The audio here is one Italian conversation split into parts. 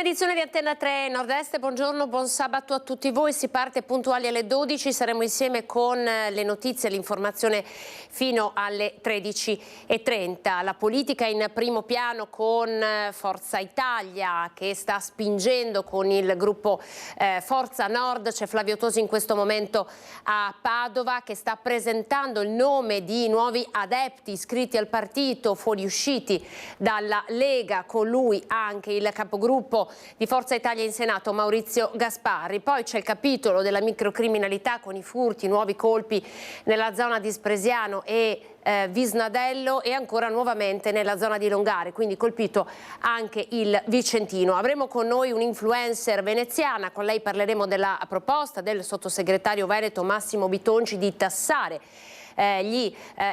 edizione di Antenna 3 Nord-Est, buongiorno, buon sabato a tutti voi. Si parte puntuali alle 12, saremo insieme con le notizie e l'informazione fino alle 13:30. La politica in primo piano con Forza Italia che sta spingendo con il gruppo Forza Nord. C'è Flavio Tosi in questo momento a Padova che sta presentando il nome di nuovi adepti iscritti al partito fuoriusciti dalla Lega, con lui anche il capogruppo di Forza Italia in Senato Maurizio Gasparri. Poi c'è il capitolo della microcriminalità con i furti, nuovi colpi nella zona di Spresiano e Visnadello e ancora nuovamente nella zona di Longare, quindi colpito anche il Vicentino. Avremo con noi un'influencer veneziana, con lei parleremo della proposta del sottosegretario veneto Massimo Bitonci di tassare gli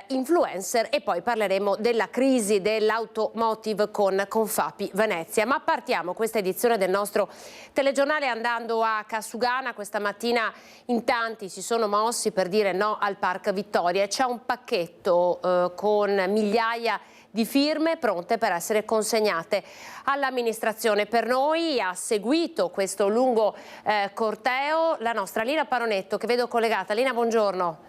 influencer, e poi parleremo della crisi dell'automotive con Confapi Venezia. Ma partiamo questa edizione del nostro telegiornale andando a Cassugana. Questa mattina in tanti si sono mossi per dire no al Parc Vittoria e c'è un pacchetto con migliaia di firme pronte per essere consegnate all'amministrazione. Per noi ha seguito questo lungo corteo la nostra Lina Paronetto, che vedo collegata. Lina, buongiorno.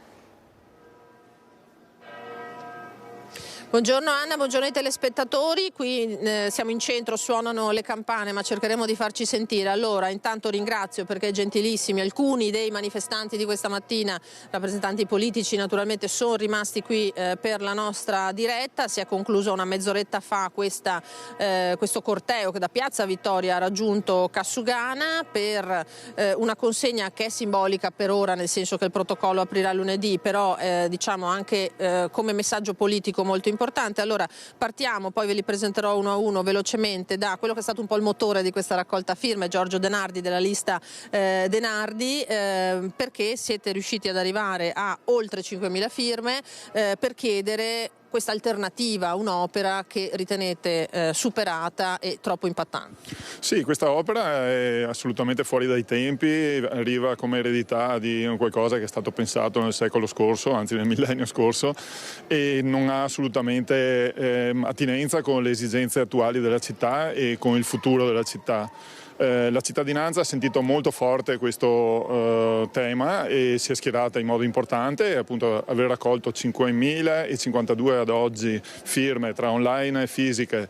Buongiorno Anna, buongiorno ai telespettatori. Qui siamo in centro, suonano le campane, ma cercheremo di farci sentire. Allora, intanto ringrazio, perché gentilissimi, alcuni dei manifestanti di questa mattina, rappresentanti politici naturalmente, sono rimasti qui per la nostra diretta. Si è conclusa una mezz'oretta fa questo corteo che da Piazza Vittoria ha raggiunto Cassugana per una consegna che è simbolica per ora, nel senso che il protocollo aprirà lunedì, però diciamo anche come messaggio politico molto importante. Allora partiamo, poi ve li presenterò uno a uno velocemente, da quello che è stato un po' il motore di questa raccolta firme, Giorgio Denardi della lista Denardi, perché siete riusciti ad arrivare a oltre 5.000 firme per chiedere questa alternativa, un'opera che ritenete superata e troppo impattante. Sì, questa opera è assolutamente fuori dai tempi, arriva come eredità di qualcosa che è stato pensato nel secolo scorso, anzi nel millennio scorso, e non ha assolutamente attinenza con le esigenze attuali della città e con il futuro della città. La cittadinanza ha sentito molto forte questo tema e si è schierata in modo importante. Appunto, aver raccolto 5.052 ad oggi firme tra online e fisiche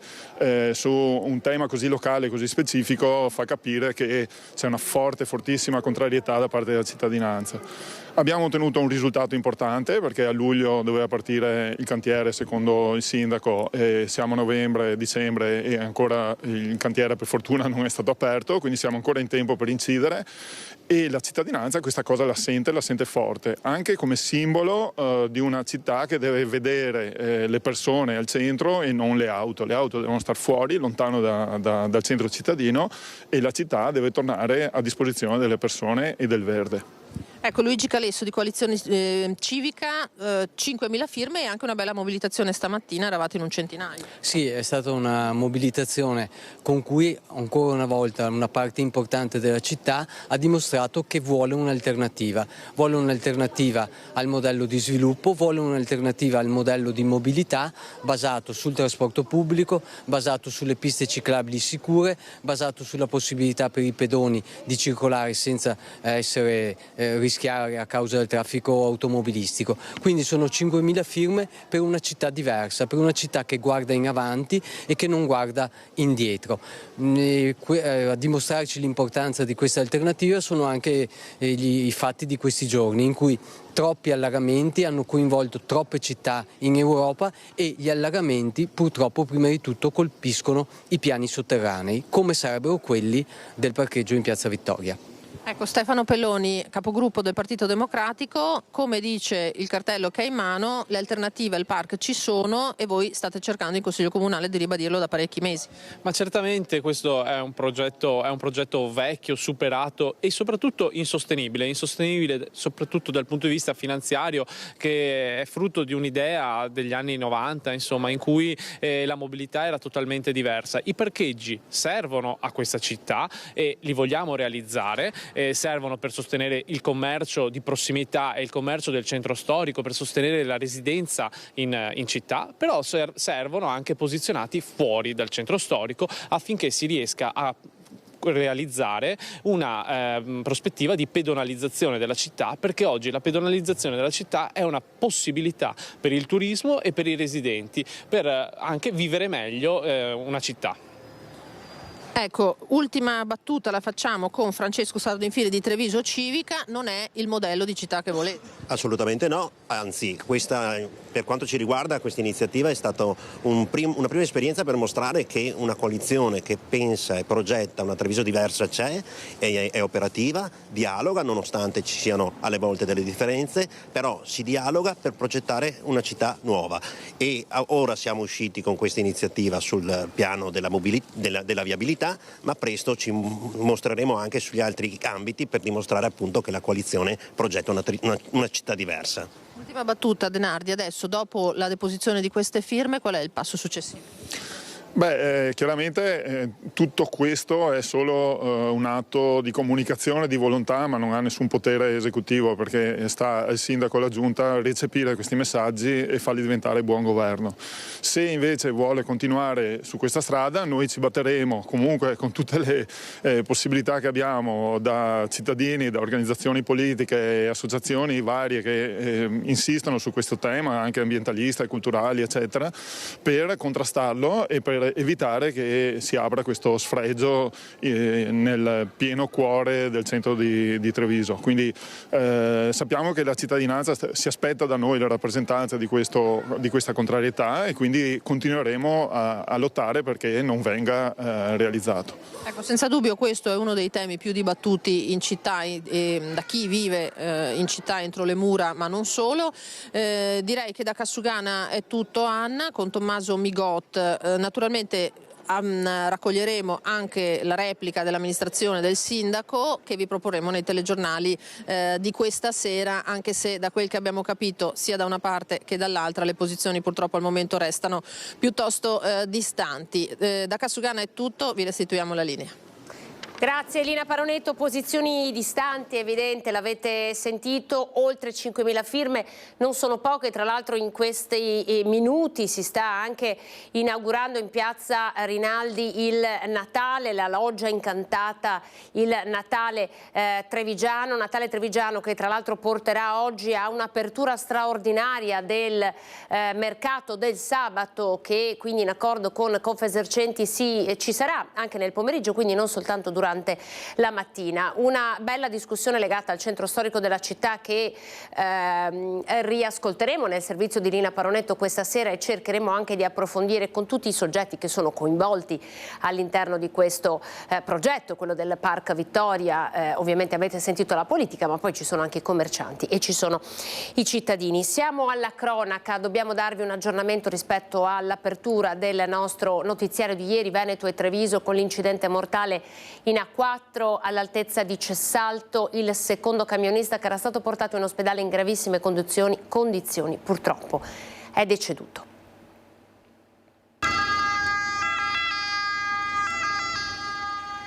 su un tema così locale, così specifico, fa capire che c'è una fortissima contrarietà da parte della cittadinanza. Abbiamo ottenuto un risultato importante, perché a luglio doveva partire il cantiere secondo il sindaco, e siamo a novembre, dicembre e ancora il cantiere per fortuna non è stato aperto, quindi siamo ancora in tempo per incidere, e la cittadinanza questa cosa la sente forte, anche come simbolo di una città che deve vedere le persone al centro e non le auto. Le auto devono star fuori, lontano dal centro cittadino, e la città deve tornare a disposizione delle persone e del verde. Ecco, Luigi Calesso di Coalizione Civica, 5.000 firme e anche una bella mobilitazione stamattina, eravate in un centinaio. Sì, è stata una mobilitazione con cui ancora una volta una parte importante della città ha dimostrato che vuole un'alternativa al modello di sviluppo, vuole un'alternativa al modello di mobilità basato sul trasporto pubblico, basato sulle piste ciclabili sicure, basato sulla possibilità per i pedoni di circolare senza essere rischiare a causa del traffico automobilistico. Quindi sono 5.000 firme per una città diversa, per una città che guarda in avanti e che non guarda indietro. A dimostrarci l'importanza di questa alternativa sono anche i fatti di questi giorni, in cui troppi allagamenti hanno coinvolto troppe città in Europa, e gli allagamenti purtroppo prima di tutto colpiscono i piani sotterranei, come sarebbero quelli del parcheggio in Piazza Vittoria. Ecco, Stefano Pelloni, capogruppo del Partito Democratico, come dice il cartello che ha in mano, le alternative al park ci sono e voi state cercando in Consiglio Comunale di ribadirlo da parecchi mesi. Ma certamente questo è un progetto vecchio, superato e soprattutto insostenibile soprattutto dal punto di vista finanziario, che è frutto di un'idea degli anni 90, insomma, in cui la mobilità era totalmente diversa. I parcheggi servono a questa città e li vogliamo realizzare. Servono per sostenere il commercio di prossimità e il commercio del centro storico, per sostenere la residenza in città, però servono anche posizionati fuori dal centro storico affinché si riesca a realizzare una prospettiva di pedonalizzazione della città, perché oggi la pedonalizzazione della città è una possibilità per il turismo e per i residenti, per anche vivere meglio una città. Ecco, ultima battuta la facciamo con Francesco Sardinfili di Treviso Civica: non è il modello di città che volete. Assolutamente no, anzi per quanto ci riguarda questa iniziativa è stata una prima esperienza per mostrare che una coalizione che pensa e progetta una Treviso diversa c'è, è operativa, dialoga nonostante ci siano alle volte delle differenze, però si dialoga per progettare una città nuova, e ora siamo usciti con questa iniziativa sul piano della viabilità, ma presto ci mostreremo anche sugli altri ambiti per dimostrare appunto che la coalizione progetta una città diversa. Ultima battuta, Denardi, adesso dopo la deposizione di queste firme qual è il passo successivo? Chiaramente tutto questo è solo un atto di comunicazione, di volontà, ma non ha nessun potere esecutivo, perché sta al sindaco e alla giunta recepire questi messaggi e farli diventare buon governo. Se invece vuole continuare su questa strada, noi ci batteremo comunque con tutte le possibilità che abbiamo, da cittadini, da organizzazioni politiche e associazioni varie che insistono su questo tema, anche ambientaliste, culturali, eccetera, per contrastarlo e per evitare che si apra questo sfregio nel pieno cuore del centro di Treviso. Quindi sappiamo che la cittadinanza si aspetta da noi la rappresentanza di questa contrarietà, e quindi continueremo a lottare perché non venga realizzato. Ecco, senza dubbio questo è uno dei temi più dibattuti in città da chi vive in città entro le mura, ma non solo. Direi che da Cassugana è tutto, Anna, con Tommaso Migot. Naturalmente raccoglieremo anche la replica dell'amministrazione del sindaco che vi proporremo nei telegiornali di questa sera, anche se da quel che abbiamo capito sia da una parte che dall'altra le posizioni purtroppo al momento restano piuttosto distanti. Da Cassugana è tutto, vi restituiamo la linea. Grazie Lina Paronetto, posizioni distanti, evidente, l'avete sentito, oltre 5.000 firme, non sono poche, tra l'altro in questi minuti si sta anche inaugurando in piazza Rinaldi il Natale, la loggia incantata, il Natale Trevigiano che tra l'altro porterà oggi a un'apertura straordinaria del mercato del sabato, che quindi in accordo con Confesercenti ci sarà anche nel pomeriggio, quindi non soltanto durante la mattina. Una bella discussione legata al centro storico della città che riascolteremo nel servizio di Lina Paronetto questa sera, e cercheremo anche di approfondire con tutti i soggetti che sono coinvolti all'interno di questo progetto, quello del Park Vittoria. Ovviamente avete sentito la politica, ma poi ci sono anche i commercianti e ci sono i cittadini. Siamo alla cronaca, dobbiamo darvi un aggiornamento rispetto all'apertura del nostro notiziario di ieri, Veneto e Treviso, con l'incidente mortale in A4 all'altezza di Cessalto, il secondo camionista che era stato portato in ospedale in gravissime condizioni purtroppo è deceduto.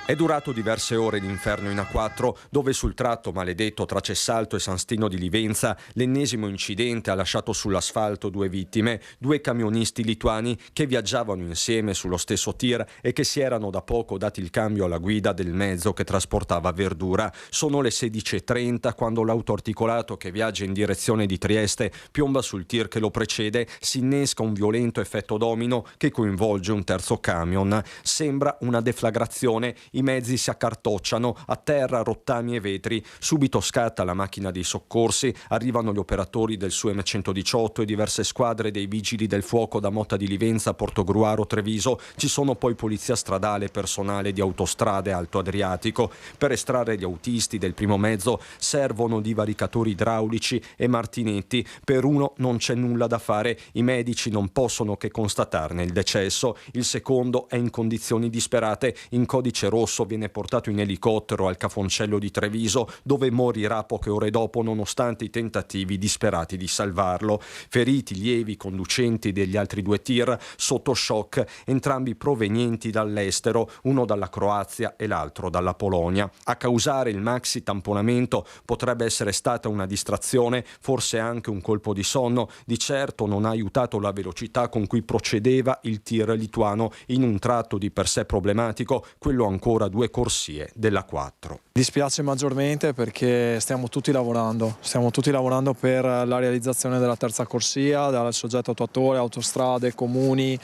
È durato diverse ore l'inferno in A4, dove sul tratto maledetto tra Cessalto e San Stino di Livenza l'ennesimo incidente ha lasciato sull'asfalto 2 vittime, 2 camionisti lituani che viaggiavano insieme sullo stesso tir e che si erano da poco dati il cambio alla guida del mezzo che trasportava verdura. Sono le 16:30 quando l'auto articolato che viaggia in direzione di Trieste piomba sul tir che lo precede, si innesca un violento effetto domino che coinvolge un terzo camion. Sembra una deflagrazione. I mezzi si accartocciano, a terra rottami e vetri. Subito scatta la macchina dei soccorsi, arrivano gli operatori del SUEM 118 e diverse squadre dei vigili del fuoco da Motta di Livenza, Portogruaro, Treviso. Ci sono poi polizia stradale e personale di autostrade Alto Adriatico. Per estrarre gli autisti del primo mezzo servono divaricatori idraulici e martinetti. Per uno non c'è nulla da fare, i medici non possono che constatarne il decesso. Il secondo è in condizioni disperate, in codice rosso viene portato in elicottero al Cafoncello di Treviso, dove morirà poche ore dopo nonostante i tentativi disperati di salvarlo. Feriti lievi conducenti degli altri 2 tir sotto shock, entrambi provenienti dall'estero, uno dalla Croazia e l'altro dalla Polonia. A causare il maxi tamponamento potrebbe essere stata una distrazione, forse anche un colpo di sonno. Di certo non ha aiutato la velocità con cui procedeva il tir lituano in un tratto di per sé problematico, quello ancora ancora 2 corsie della 4. Dispiace maggiormente perché stiamo tutti lavorando per la realizzazione della terza corsia, dal soggetto attuatore, autostrade, comuni,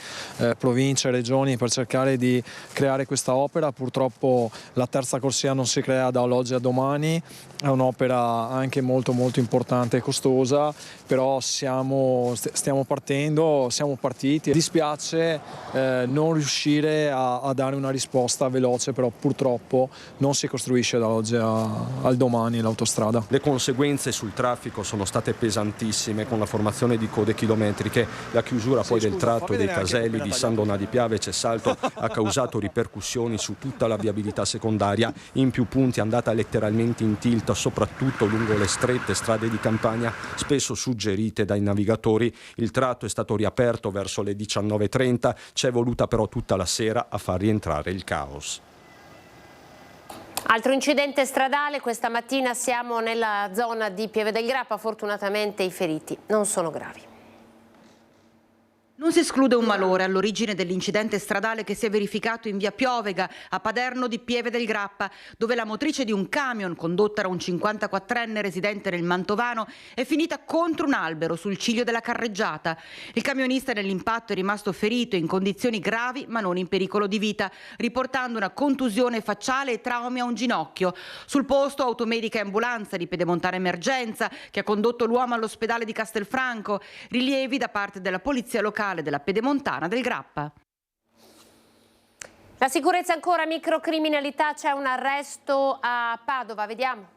province, regioni, per cercare di creare questa opera. Purtroppo la terza corsia non si crea dall'oggi a domani, è un'opera anche molto importante e costosa, però stiamo partendo, siamo partiti. Dispiace non riuscire a dare una risposta veloce, però purtroppo non si costruisce dall'oggi al domani l'autostrada. Le conseguenze sul traffico sono state pesantissime, con la formazione di code chilometriche. La chiusura poi del tratto dei caselli di San Donà di Piave e Cessalto ha causato ripercussioni su tutta la viabilità secondaria. In più punti è andata letteralmente in tilt, soprattutto lungo le strette strade di campagna, spesso suggerite dai navigatori. Il tratto è stato riaperto verso le 19:30, c'è voluta però tutta la sera a far rientrare il caos. Altro incidente stradale, questa mattina siamo nella zona di Pieve del Grappa, fortunatamente i feriti non sono gravi. Non si esclude un malore all'origine dell'incidente stradale che si è verificato in via Piovega, a Paderno di Pieve del Grappa, dove la motrice di un camion condotta da un 54enne residente nel Mantovano è finita contro un albero sul ciglio della carreggiata. Il camionista nell'impatto è rimasto ferito in condizioni gravi ma non in pericolo di vita, riportando una contusione facciale e traumi a un ginocchio. Sul posto automedica e ambulanza di Pedemontana Emergenza che ha condotto l'uomo all'ospedale di Castelfranco, rilievi da parte della polizia locale della Pedemontana del Grappa. La sicurezza ancora, microcriminalità, c'è un arresto a Padova, vediamo.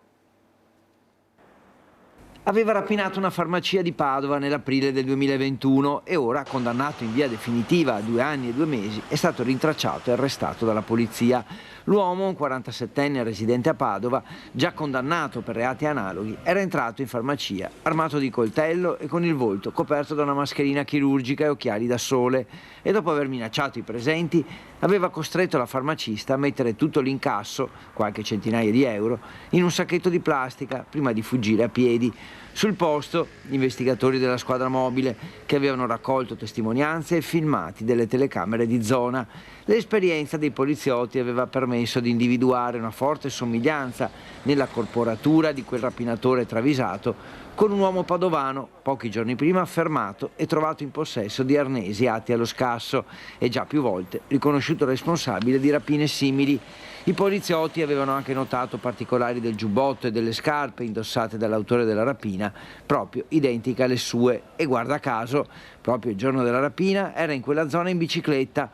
Aveva rapinato una farmacia di Padova nell'aprile del 2021 e ora, condannato in via definitiva a 2 anni e 2 mesi, è stato rintracciato e arrestato dalla polizia. L'uomo, un 47enne residente a Padova, già condannato per reati analoghi, era entrato in farmacia armato di coltello e con il volto coperto da una mascherina chirurgica e occhiali da sole, e dopo aver minacciato i presenti aveva costretto la farmacista a mettere tutto l'incasso, qualche centinaia di euro, in un sacchetto di plastica prima di fuggire a piedi. Sul posto, gli investigatori della squadra mobile, che avevano raccolto testimonianze e filmati delle telecamere di zona. L'esperienza dei poliziotti aveva permesso di individuare una forte somiglianza nella corporatura di quel rapinatore travisato con un uomo padovano, pochi giorni prima fermato e trovato in possesso di arnesi atti allo scasso e già più volte riconosciuto responsabile di rapine simili. I poliziotti avevano anche notato particolari del giubbotto e delle scarpe indossate dall'autore della rapina, proprio identiche alle sue, e guarda caso, proprio il giorno della rapina era in quella zona in bicicletta.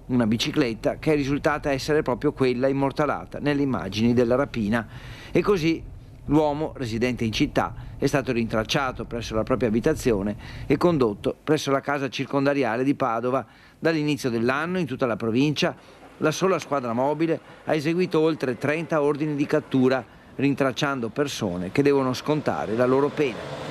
Una bicicletta che è risultata essere proprio quella immortalata nelle immagini della rapina. E così l'uomo, residente in città, è stato rintracciato presso la propria abitazione e condotto presso la casa circondariale di Padova. Dall'inizio dell'anno, in tutta la provincia, la sola squadra mobile ha eseguito oltre 30 ordini di cattura, rintracciando persone che devono scontare la loro pena.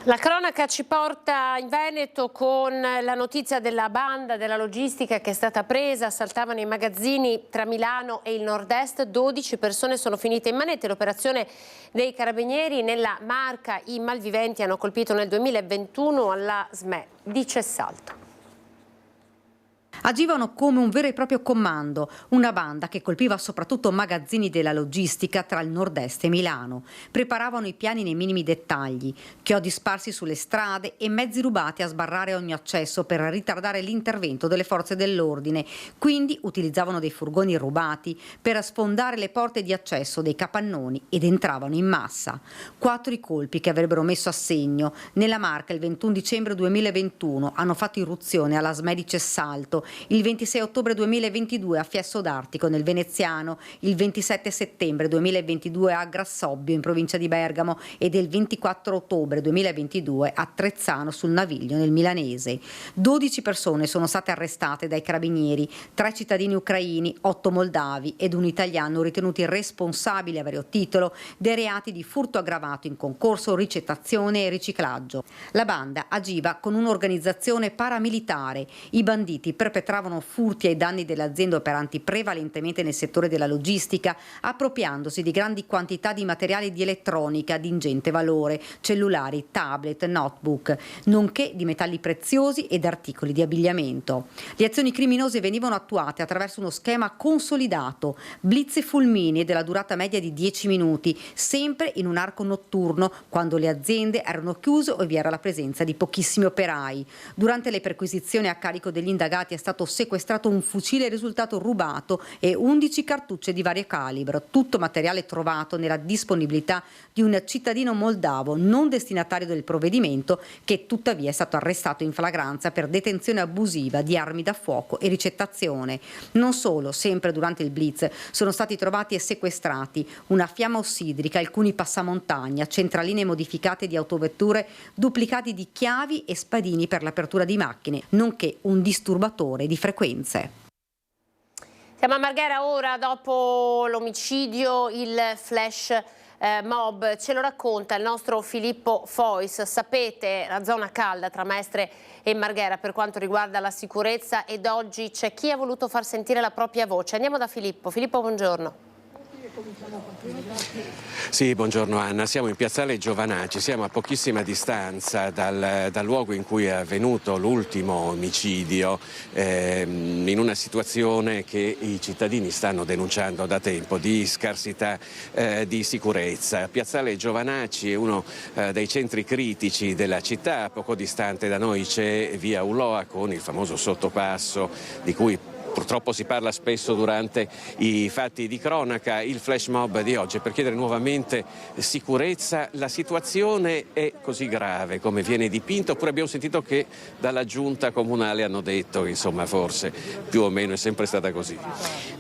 La cronaca ci porta in Veneto con la notizia della banda della logistica che è stata presa. Assaltavano i magazzini tra Milano e il nord-est, 12 persone sono finite in manette. L'operazione dei carabinieri nella Marca, i malviventi hanno colpito nel 2021 alla SME di Cessalto. Agivano come un vero e proprio comando, una banda che colpiva soprattutto magazzini della logistica tra il nord-est e Milano. Preparavano i piani nei minimi dettagli, chiodi sparsi sulle strade e mezzi rubati a sbarrare ogni accesso per ritardare l'intervento delle forze dell'ordine. Quindi utilizzavano dei furgoni rubati per sfondare le porte di accesso dei capannoni ed entravano in massa. 4 i colpi che avrebbero messo a segno. Nella Marca il 21 dicembre 2021 hanno fatto irruzione alla SME di Cessalto, il 26 ottobre 2022 a Fiesso d'Artico nel Veneziano, il 27 settembre 2022 a Grassobbio in provincia di Bergamo ed il 24 ottobre 2022 a Trezzano sul Naviglio nel Milanese. 12 persone sono state arrestate dai carabinieri, 3 cittadini ucraini, 8 moldavi ed un italiano ritenuti responsabili a vario titolo dei reati di furto aggravato in concorso, ricettazione e riciclaggio. La banda agiva con un'organizzazione paramilitare. I banditi perpetravano perpetravano furti ai danni delle aziende operanti prevalentemente nel settore della logistica, appropriandosi di grandi quantità di materiali di elettronica di ingente valore, cellulari, tablet, notebook, nonché di metalli preziosi ed articoli di abbigliamento. Le azioni criminose venivano attuate attraverso uno schema consolidato, blitz e fulmini della durata media di 10 minuti, sempre in un arco notturno, quando le aziende erano chiuse o vi era la presenza di pochissimi operai. Durante le perquisizioni a carico degli indagati è stato sequestrato un fucile risultato rubato e 11 cartucce di vario calibro, tutto materiale trovato nella disponibilità di un cittadino moldavo non destinatario del provvedimento, che tuttavia è stato arrestato in flagranza per detenzione abusiva di armi da fuoco e ricettazione. Non solo, sempre durante il blitz sono stati trovati e sequestrati una fiamma ossidrica, alcuni passamontagna, centraline modificate di autovetture, duplicati di chiavi e spadini per l'apertura di macchine, nonché un disturbatore di frequenze. Siamo a Marghera ora, dopo l'omicidio, il flash mob. Ce lo racconta il nostro Filippo Fois. Sapete, la zona calda tra Mestre e Marghera per quanto riguarda la sicurezza, ed oggi c'è chi ha voluto far sentire la propria voce. Andiamo da Filippo. Filippo, buongiorno. Sì, buongiorno Anna, siamo in piazzale Giovanacci, siamo a pochissima distanza dal luogo in cui è avvenuto l'ultimo omicidio, in una situazione che i cittadini stanno denunciando da tempo, di scarsità di sicurezza. Piazzale Giovanacci è uno dei centri critici della città, poco distante da noi c'è via Ulloa con il famoso sottopasso di cui purtroppo si parla spesso durante i fatti di cronaca. Il flash mob di oggi per chiedere nuovamente sicurezza. La situazione è così grave come viene dipinta, oppure abbiamo sentito che dalla giunta comunale hanno detto che insomma forse più o meno è sempre stata così?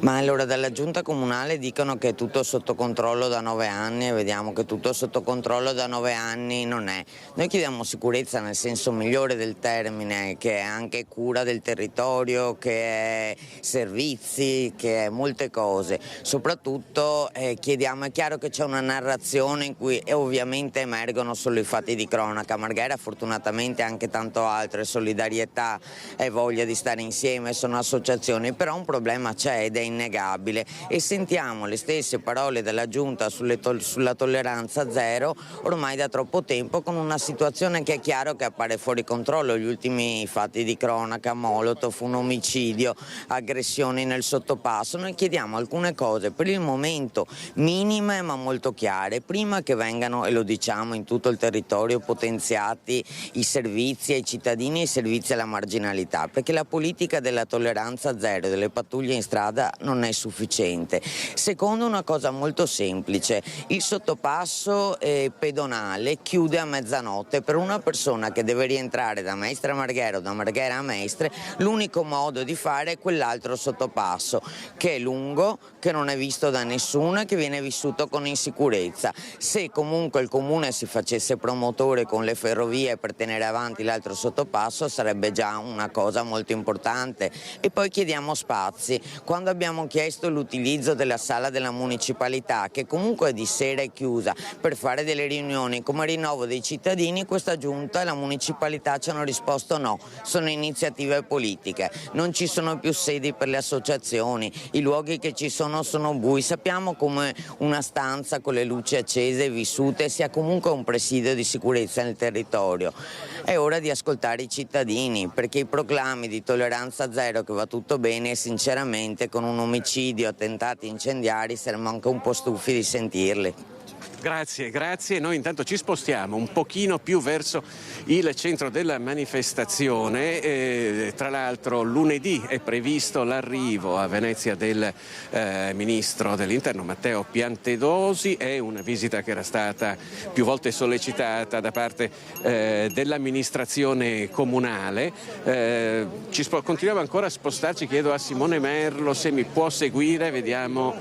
Ma allora dalla giunta comunale dicono che è tutto sotto controllo da 9 anni e vediamo che tutto sotto controllo da 9 anni non è. Noi chiediamo sicurezza nel senso migliore del termine, che è anche cura del territorio, che è servizi, che è molte cose. Soprattutto chiediamo, è chiaro che c'è una narrazione in cui ovviamente emergono solo i fatti di cronaca. Marghera fortunatamente anche tanto altro, solidarietà e voglia di stare insieme, sono associazioni, però un problema c'è ed è innegabile, e sentiamo le stesse parole della giunta sulla tolleranza zero ormai da troppo tempo, con una situazione che è chiaro che appare fuori controllo. Gli ultimi fatti di cronaca, Molotov, un omicidio, aggressioni nel sottopasso. Noi chiediamo alcune cose per il momento minime ma molto chiare: prima che vengano, e lo diciamo in tutto il territorio, potenziati i servizi ai cittadini e i servizi alla marginalità, perché la politica della tolleranza zero, delle pattuglie in strada, non è sufficiente. Secondo, una cosa molto semplice: il sottopasso pedonale chiude a mezzanotte. Per una persona che deve rientrare da Mestre a Marghera o da Marghera a Mestre, l'unico modo di fare è quell'altro sottopasso, che è lungo, che non è visto da nessuno e che viene vissuto con insicurezza. Se comunque il comune si facesse promotore con le ferrovie per tenere avanti l'altro sottopasso, sarebbe già una cosa molto importante. E poi chiediamo spazi. Quando abbiamo chiesto l'utilizzo della sala della municipalità, che comunque di sera è chiusa, per fare delle riunioni come rinnovo dei cittadini, questa giunta e la municipalità ci hanno risposto no, sono iniziative politiche, non ci sono più sedi per le associazioni, i luoghi che ci sono bui. Sappiamo come una stanza con le luci accese e vissute sia comunque un presidio di sicurezza nel territorio. È ora di ascoltare i cittadini, perché i proclami di tolleranza zero, che va tutto bene, sinceramente con un omicidio, attentati incendiari, saremmo anche un po' stufi di sentirli. Grazie. Noi intanto ci spostiamo un pochino più verso il centro della manifestazione. Tra l'altro lunedì è previsto l'arrivo a Venezia del ministro dell'Interno Matteo Piantedosi. È una visita che era stata più volte sollecitata da parte dell'amministrazione comunale. Continuiamo ancora a spostarci, chiedo a Simone Merlo se mi può seguire, vediamo.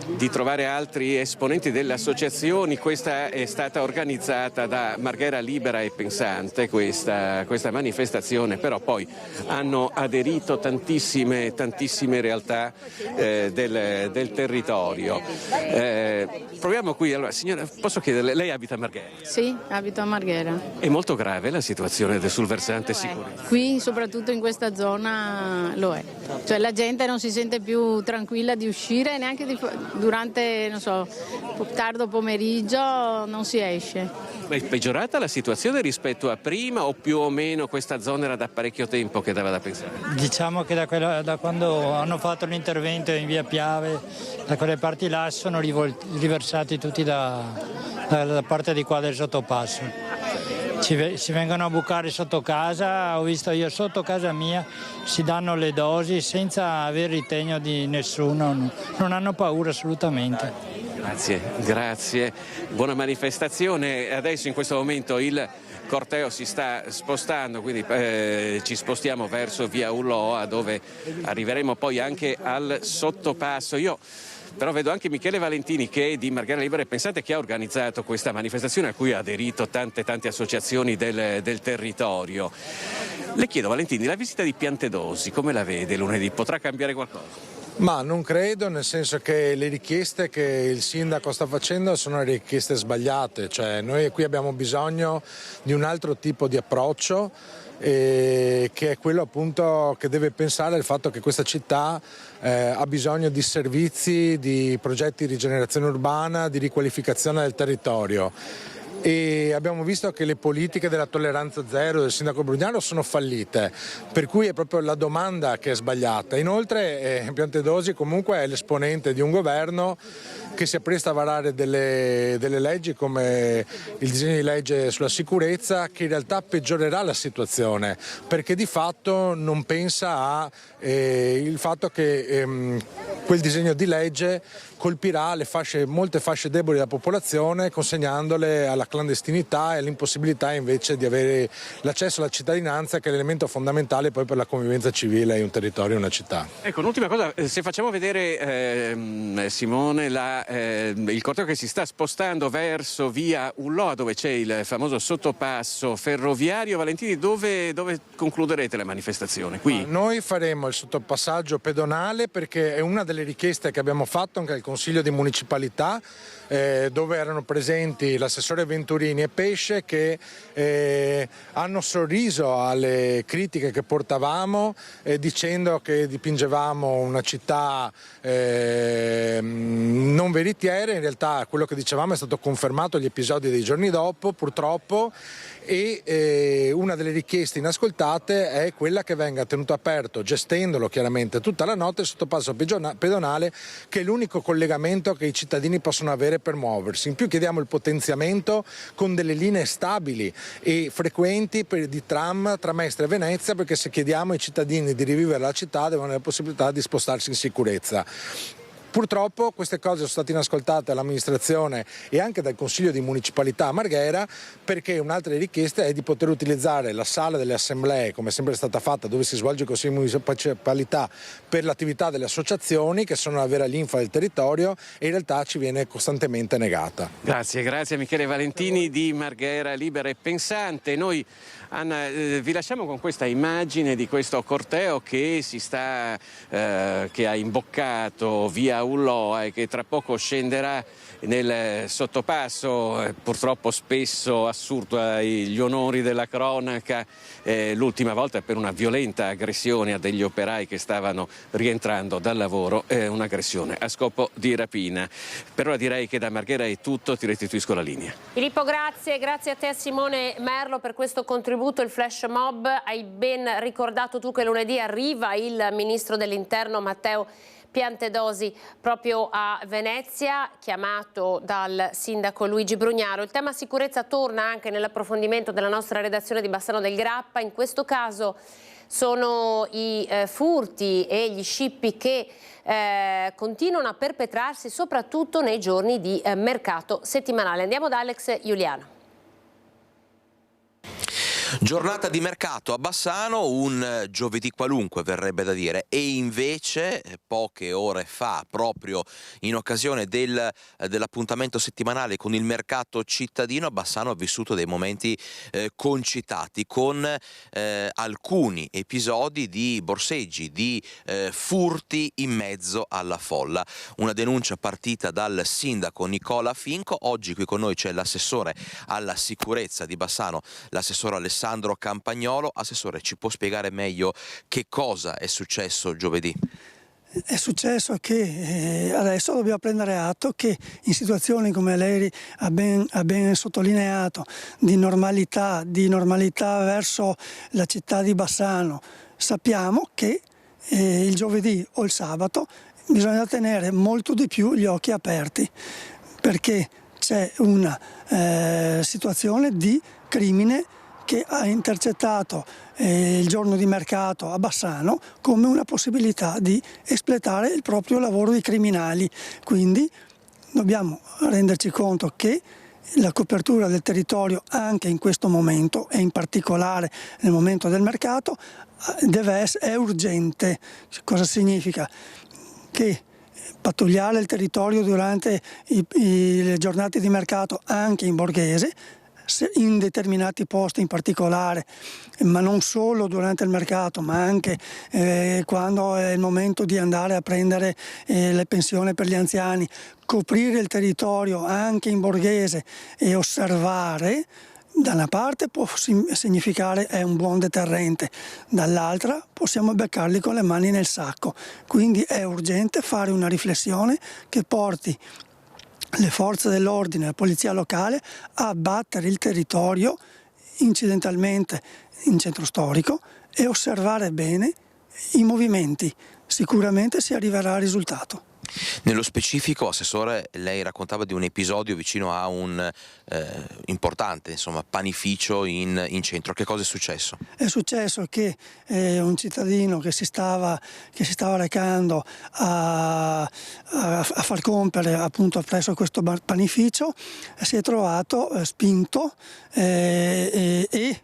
di trovare altri esponenti delle associazioni. Questa è stata organizzata da Marghera Libera e Pensante, questa manifestazione, però poi hanno aderito tantissime realtà del territorio. Proviamo qui, allora, signora, posso chiederle, lei abita a Marghera? Sì, abito a Marghera. È molto grave la situazione sul versante sicurezza? Qui, soprattutto in questa zona, lo è. Cioè la gente non si sente più tranquilla di uscire, neanche durante, non so, tardo pomeriggio non si esce. È peggiorata la situazione rispetto a prima o più o meno questa zona era da parecchio tempo che dava da pensare? Diciamo che da quando hanno fatto l'intervento in via Piave, da quelle parti là sono riversati tutti dalla parte di qua del sottopasso. Si vengono a bucare sotto casa, ho visto io sotto casa mia, si danno le dosi senza avere ritegno di nessuno, non hanno paura assolutamente. Grazie. Buona manifestazione. Adesso in questo momento il corteo si sta spostando, quindi ci spostiamo verso via Ulloa, dove arriveremo poi anche al sottopasso. Io però vedo anche Michele Valentini, che è di Marghera Libera e Pensante, che ha organizzato questa manifestazione a cui ha aderito tante associazioni del territorio. Le chiedo, Valentini, la visita di Piantedosi come la vede lunedì? Potrà cambiare qualcosa? Ma non credo, nel senso che le richieste che il sindaco sta facendo sono richieste sbagliate, cioè noi qui abbiamo bisogno di un altro tipo di approccio, che è quello appunto che deve pensare al fatto che questa città ha bisogno di servizi, di progetti di rigenerazione urbana, di riqualificazione del territorio. E abbiamo visto che le politiche della tolleranza zero del sindaco Brugnaro sono fallite, per cui è proprio la domanda che è sbagliata. Inoltre Piantedosi comunque è l'esponente di un governo che si appresta a varare delle leggi come il disegno di legge sulla sicurezza, che in realtà peggiorerà la situazione, perché di fatto non pensa al fatto che quel disegno di legge colpirà molte fasce deboli della popolazione, consegnandole alla clandestinità e all'impossibilità invece di avere l'accesso alla cittadinanza, che è l'elemento fondamentale poi per la convivenza civile in un territorio, in una città. Ecco, un'ultima cosa, se facciamo vedere, Simone, il corteo che si sta spostando verso via Ulloa, dove c'è il famoso sottopasso ferroviario. Valentini, dove concluderete la manifestazione? Qui? Noi faremo il sottopassaggio pedonale, perché è una delle richieste che abbiamo fatto anche al Consiglio di Municipalità, dove erano presenti l'assessore Venturini e Pesce, che hanno sorriso alle critiche che portavamo, dicendo che dipingevamo una città non veritiera. In realtà quello che dicevamo è stato confermato agli episodi dei giorni dopo, purtroppo, e una delle richieste inascoltate è quella che venga tenuto aperto, gestendolo chiaramente tutta la notte, il sottopasso pedonale, che è l'unico collegamento che i cittadini possono avere per muoversi. In più chiediamo il potenziamento con delle linee stabili e frequenti di tram tra Mestre e Venezia, perché se chiediamo ai cittadini di rivivere la città devono avere la possibilità di spostarsi in sicurezza. Purtroppo queste cose sono state inascoltate dall'amministrazione e anche dal Consiglio di Municipalità a Marghera, perché un'altra richiesta è di poter utilizzare la sala delle assemblee, come sempre è stata fatta, dove si svolge il Consiglio di Municipalità, per l'attività delle associazioni, che sono la vera linfa del territorio, e in realtà ci viene costantemente negata. Grazie a Michele Valentini di Marghera Libera e Pensante. Noi, Anna, vi lasciamo con questa immagine di questo corteo che che ha imboccato via Ulloa e che tra poco scenderà nel sottopasso, purtroppo spesso assurdo agli onori della cronaca, l'ultima volta per una violenta aggressione a degli operai che stavano rientrando dal lavoro, un'aggressione a scopo di rapina. Per ora direi che da Marghera è tutto, ti restituisco la linea. Filippo, grazie a te, Simone Merlo, per questo contributo. Il flash mob, hai ben ricordato tu che lunedì arriva il ministro dell'Interno Matteo Piantedosi proprio a Venezia, chiamato dal sindaco Luigi Brugnaro. Il tema sicurezza torna anche nell'approfondimento della nostra redazione di Bassano del Grappa. In questo caso sono i furti e gli scippi che continuano a perpetrarsi soprattutto nei giorni di mercato settimanale. Andiamo da Alex Giuliano. Giornata di mercato a Bassano, un giovedì qualunque verrebbe da dire, e invece poche ore fa, proprio in occasione dell'appuntamento settimanale con il mercato cittadino, Bassano ha vissuto dei momenti concitati con alcuni episodi di borseggi, di furti in mezzo alla folla. Una denuncia partita dal sindaco Nicola Finco. Oggi qui con noi c'è l'assessore alla sicurezza di Bassano, l'assessore Alessandro Campagnolo. Assessore, ci può spiegare meglio che cosa è successo giovedì? È successo che adesso dobbiamo prendere atto che in situazioni come lei ha ben sottolineato di normalità verso la città di Bassano, sappiamo che il giovedì o il sabato bisogna tenere molto di più gli occhi aperti, perché c'è una situazione di crimine che ha intercettato il giorno di mercato a Bassano come una possibilità di espletare il proprio lavoro di criminali. Quindi dobbiamo renderci conto che la copertura del territorio anche in questo momento e in particolare nel momento del mercato è urgente. Cosa significa? Che pattugliare il territorio durante le giornate di mercato anche in borghese, in determinati posti in particolare, ma non solo durante il mercato, ma anche quando è il momento di andare a prendere le pensioni per gli anziani, coprire il territorio anche in borghese e osservare, da una parte può significare è un buon deterrente, dall'altra possiamo beccarli con le mani nel sacco. Quindi è urgente fare una riflessione che porti le forze dell'ordine, la polizia locale a battere il territorio incidentalmente in centro storico e osservare bene i movimenti. Sicuramente si arriverà al risultato. Nello specifico, Assessore, lei raccontava di un episodio vicino a un importante panificio in centro. Che cosa è successo? È successo che un cittadino che si stava recando a far compiere appunto presso questo panificio si è trovato spinto e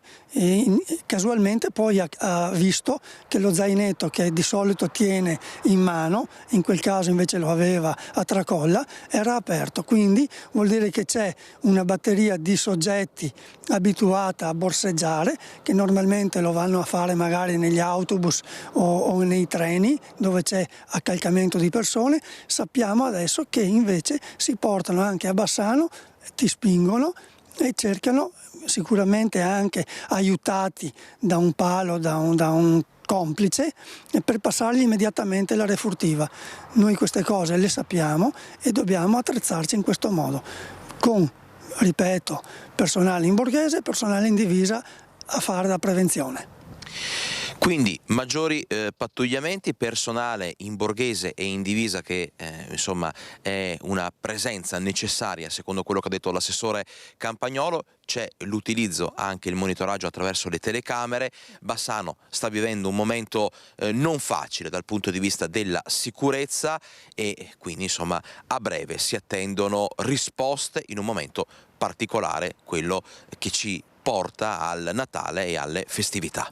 casualmente poi ha visto che lo zainetto che di solito tiene in mano, in quel caso invece lo aveva a tracolla, era aperto. Quindi vuol dire che c'è una batteria di soggetti abituata a borseggiare, che normalmente lo vanno a fare magari negli autobus o nei treni dove c'è accalcamento di persone. Sappiamo adesso che invece si portano anche a Bassano, ti spingono e cercano, sicuramente anche aiutati da un palo, da un complice, per passargli immediatamente la refurtiva. Noi queste cose le sappiamo e dobbiamo attrezzarci in questo modo, con, ripeto, personale in borghese e personale in divisa a fare da prevenzione. Quindi maggiori pattugliamenti, personale in borghese e in divisa che è una presenza necessaria secondo quello che ha detto l'assessore Campagnolo. C'è l'utilizzo, anche il monitoraggio attraverso le telecamere. Bassano sta vivendo un momento non facile dal punto di vista della sicurezza e quindi a breve si attendono risposte in un momento particolare, quello che ci porta al Natale e alle festività.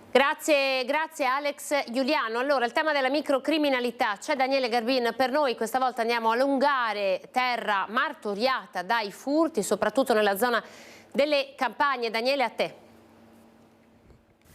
Grazie Alex Giuliano. Allora, il tema della microcriminalità, c'è Daniele Garbin per noi. Questa volta andiamo a lungare terra martoriata dai furti, soprattutto nella zona delle campagne. Daniele, a te.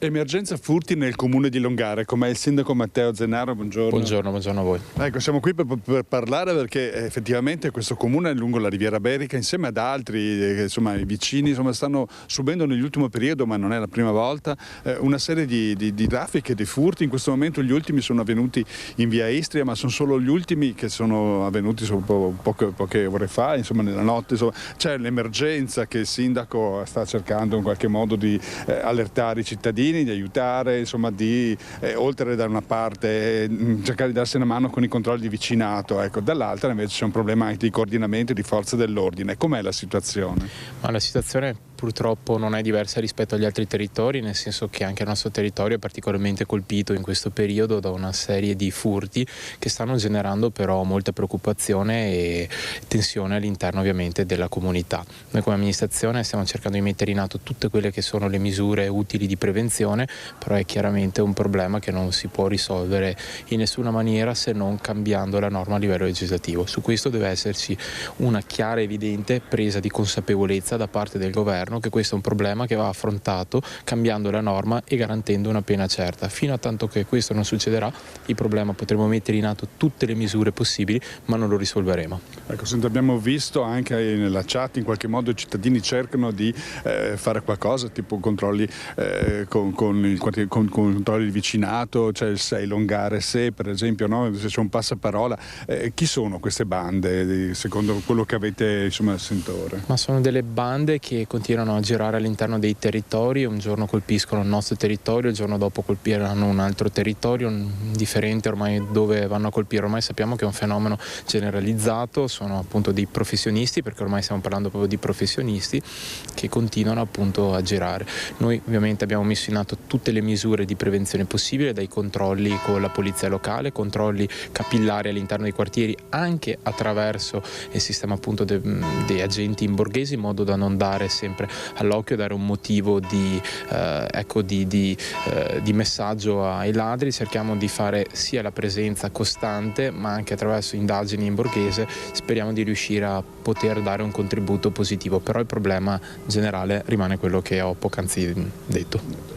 Emergenza furti nel comune di Longare, com'è il sindaco Matteo Zennaro, buongiorno. Buongiorno a voi. Ecco, siamo qui per parlare perché effettivamente questo comune lungo la Riviera Berica, insieme ad altri i vicini stanno subendo nell'ultimo periodo, ma non è la prima volta, una serie di traffiche, di furti. In questo momento gli ultimi sono avvenuti in via Istria, ma sono solo gli ultimi che sono avvenuti poche ore fa, nella notte. C'è l'emergenza che il sindaco sta cercando in qualche modo di allertare i cittadini, di aiutare, di oltre da una parte cercare di darsi una mano con i controlli di vicinato, dall'altra invece c'è un problema anche di coordinamento e di forze dell'ordine. Com'è la situazione? Ma la situazione purtroppo non è diversa rispetto agli altri territori, nel senso che anche il nostro territorio è particolarmente colpito in questo periodo da una serie di furti che stanno generando però molta preoccupazione e tensione all'interno ovviamente della comunità. Noi come amministrazione stiamo cercando di mettere in atto tutte quelle che sono le misure utili di prevenzione, però è chiaramente un problema che non si può risolvere in nessuna maniera se non cambiando la norma a livello legislativo. Su questo deve esserci una chiara e evidente presa di consapevolezza da parte del governo che questo è un problema che va affrontato cambiando la norma e garantendo una pena certa. Fino a tanto che questo non succederà, il problema potremo mettere in atto tutte le misure possibili, ma non lo risolveremo. Ecco, abbiamo visto anche nella chat in qualche modo i cittadini cercano di fare qualcosa, tipo controlli con controlli di vicinato, cioè il se elongare se, per esempio, no? Se c'è un passaparola. Chi sono queste bande, secondo quello che avete insomma, a sentore? Ma sono delle bande che continuano a girare all'interno dei territori, un giorno colpiscono il nostro territorio, il giorno dopo colpiranno un altro territorio, differente ormai dove vanno a colpire. Ormai sappiamo che è un fenomeno generalizzato, sono appunto dei professionisti, perché ormai stiamo parlando proprio di professionisti che continuano appunto a girare. Noi ovviamente abbiamo messo in atto tutte le misure di prevenzione possibile, dai controlli con la polizia locale, controlli capillari all'interno dei quartieri anche attraverso il sistema appunto dei agenti in borghese, in modo da non dare sempre all'occhio, dare un motivo di messaggio ai ladri. Cerchiamo di fare sia la presenza costante ma anche attraverso indagini in borghese, speriamo di riuscire a poter dare un contributo positivo, però il problema generale rimane quello che ho poc'anzi detto.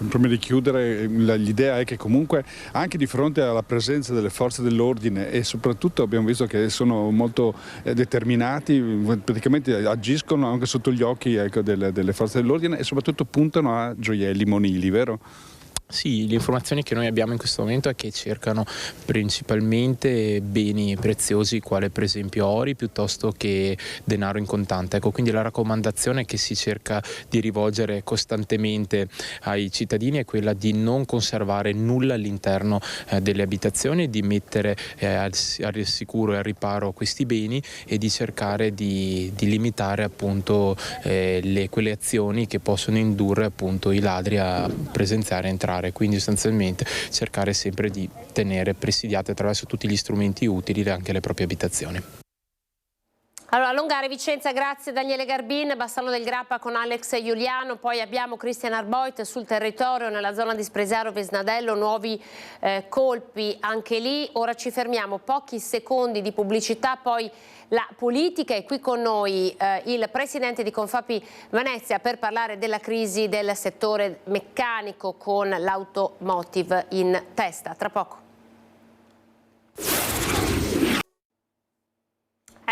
Prima di chiudere, l'idea è che comunque anche di fronte alla presenza delle forze dell'ordine e soprattutto abbiamo visto che sono molto determinati, praticamente agiscono anche sotto gli occhi delle forze dell'ordine e soprattutto puntano a gioielli monili, vero? Sì, le informazioni che noi abbiamo in questo momento è che cercano principalmente beni preziosi quale per esempio ori piuttosto che denaro in contante. Ecco, quindi la raccomandazione che si cerca di rivolgere costantemente ai cittadini è quella di non conservare nulla all'interno delle abitazioni, di mettere al sicuro e al riparo questi beni e di cercare di limitare appunto quelle azioni che possono indurre appunto i ladri a presenziare e entrare. Quindi sostanzialmente cercare sempre di tenere presidiate attraverso tutti gli strumenti utili anche le proprie abitazioni. Allora, Longare, Vicenza, grazie Daniele Garbin, Bassano del Grappa con Alex Giuliano, poi abbiamo Christian Arboit sul territorio nella zona di Spresiaro Vesnadello, nuovi colpi anche lì. Ora ci fermiamo, pochi secondi di pubblicità, poi la politica. È qui con noi il presidente di Confapi Venezia per parlare della crisi del settore meccanico con l'automotive in testa. Tra poco.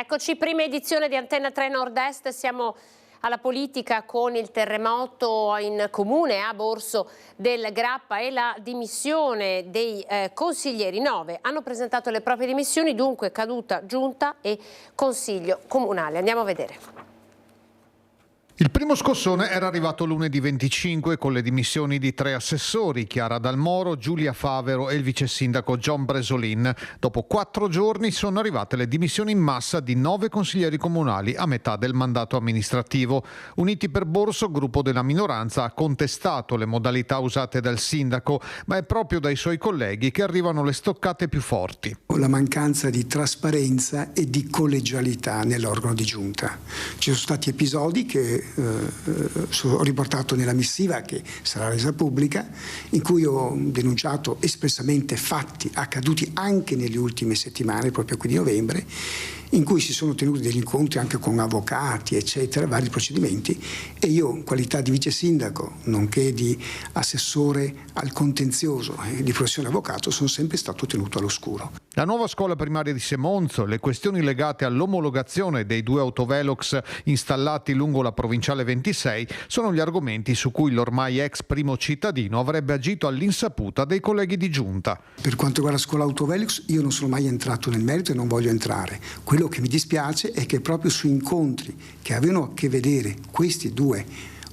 Eccoci, prima edizione di Antenna 3 Nord-Est, siamo alla politica con il terremoto in comune a Borso del Grappa e la dimissione dei consiglieri. 9 hanno presentato le proprie dimissioni, dunque caduta giunta e consiglio comunale. Andiamo a vedere. Il primo scossone era arrivato lunedì 25 con le dimissioni di 3 assessori, Chiara Dalmoro, Giulia Favero e il vice sindaco John Bresolin. Dopo 4 giorni sono arrivate le dimissioni in massa di 9 consiglieri comunali a metà del mandato amministrativo. Uniti per Borso, gruppo della minoranza, ha contestato le modalità usate dal sindaco, ma è proprio dai suoi colleghi che arrivano le stoccate più forti. La mancanza di trasparenza e di collegialità nell'organo di giunta. Ci sono stati episodi che ho riportato nella missiva che sarà resa pubblica, in cui ho denunciato espressamente fatti accaduti anche nelle ultime settimane, proprio qui di novembre, in cui si sono tenuti degli incontri anche con avvocati, eccetera, vari procedimenti, e io, in qualità di vice sindaco, nonché di assessore al contenzioso e di professione avvocato, sono sempre stato tenuto all'oscuro. La nuova scuola primaria di Semonzo, le questioni legate all'omologazione dei 2 autovelox installati lungo la provinciale 26 sono gli argomenti su cui l'ormai ex primo cittadino avrebbe agito all'insaputa dei colleghi di giunta. Per quanto riguarda la scuola autovelox, io non sono mai entrato nel merito e non voglio entrare. Quello che mi dispiace è che proprio su incontri che avevano a che vedere questi 2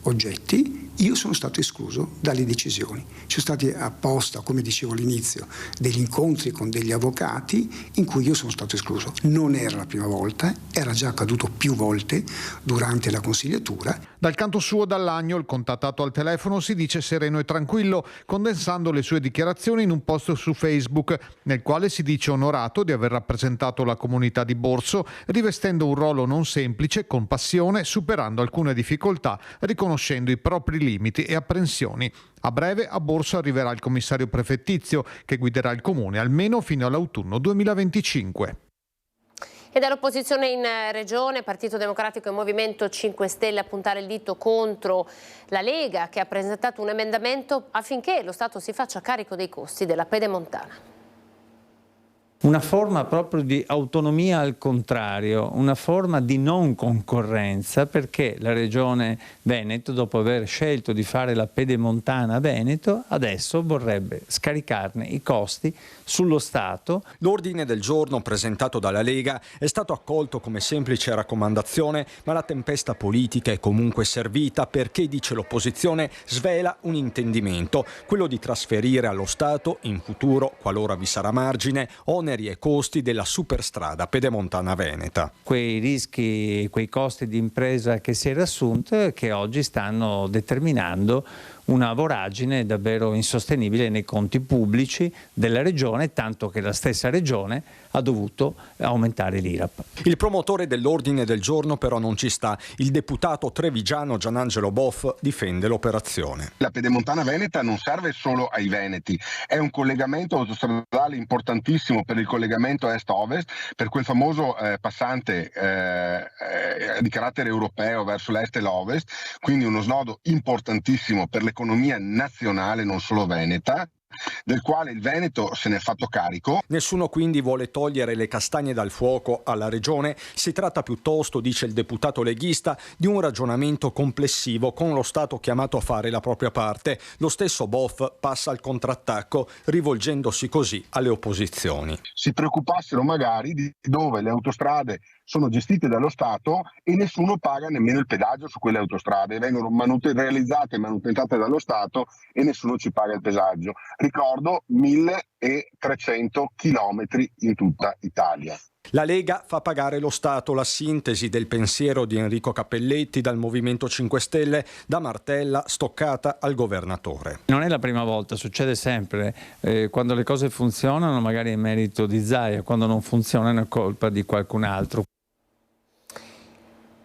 oggetti io sono stato escluso dalle decisioni. Ci sono stati apposta, come dicevo all'inizio, degli incontri con degli avvocati in cui io sono stato escluso. Non era la prima volta, era già accaduto più volte durante la consigliatura. Dal canto suo Dall'Agno, il contattato al telefono, si dice sereno e tranquillo, condensando le sue dichiarazioni in un post su Facebook, nel quale si dice onorato di aver rappresentato la comunità di Borso, rivestendo un ruolo non semplice, con passione, superando alcune difficoltà, riconoscendo i propri limiti e apprensioni. A breve a Borso arriverà il commissario prefettizio, che guiderà il comune almeno fino all'autunno 2025. E dall'opposizione in regione, Partito Democratico e Movimento 5 Stelle a puntare il dito contro la Lega, che ha presentato un emendamento affinché lo Stato si faccia carico dei costi della pedemontana. Una forma proprio di autonomia al contrario, una forma di non concorrenza, perché la Regione Veneto, dopo aver scelto di fare la pedemontana a Veneto, adesso vorrebbe scaricarne i costi sullo Stato. L'ordine del giorno presentato dalla Lega è stato accolto come semplice raccomandazione, ma la tempesta politica è comunque servita perché, dice l'opposizione, svela un intendimento, quello di trasferire allo Stato in futuro, qualora vi sarà margine, oneri e costi della superstrada pedemontana veneta. Quei rischi, quei costi di impresa che si era assunto e che oggi stanno determinando una voragine davvero insostenibile nei conti pubblici della Regione, tanto che la stessa Regione ha dovuto aumentare l'IRAP. Il promotore dell'ordine del giorno però non ci sta. Il deputato trevigiano Gianangelo Boff difende l'operazione. La pedemontana veneta non serve solo ai veneti, è un collegamento autostradale importantissimo per il collegamento est-ovest, per quel famoso passante di carattere europeo verso l'est e l'ovest, quindi uno snodo importantissimo per l'economia nazionale, non solo veneta, del quale il Veneto se ne è fatto carico. Nessuno quindi vuole togliere le castagne dal fuoco alla Regione, si tratta piuttosto, dice il deputato leghista, di un ragionamento complessivo con lo Stato chiamato a fare la propria parte. Lo stesso Boff passa al contrattacco, rivolgendosi così alle opposizioni. Si preoccupassero magari di dove le autostrade sono gestite dallo Stato e nessuno paga nemmeno il pedaggio su quelle autostrade, vengono realizzate e manutentate dallo Stato e nessuno ci paga il pedaggio. Ricordo 1300 chilometri in tutta Italia. La Lega fa pagare lo Stato, la sintesi del pensiero di Enrico Cappelletti dal Movimento 5 Stelle, da Martella stoccata al governatore. Non è la prima volta, succede sempre, quando le cose funzionano magari è merito di Zaia, quando non funzionano è colpa di qualcun altro.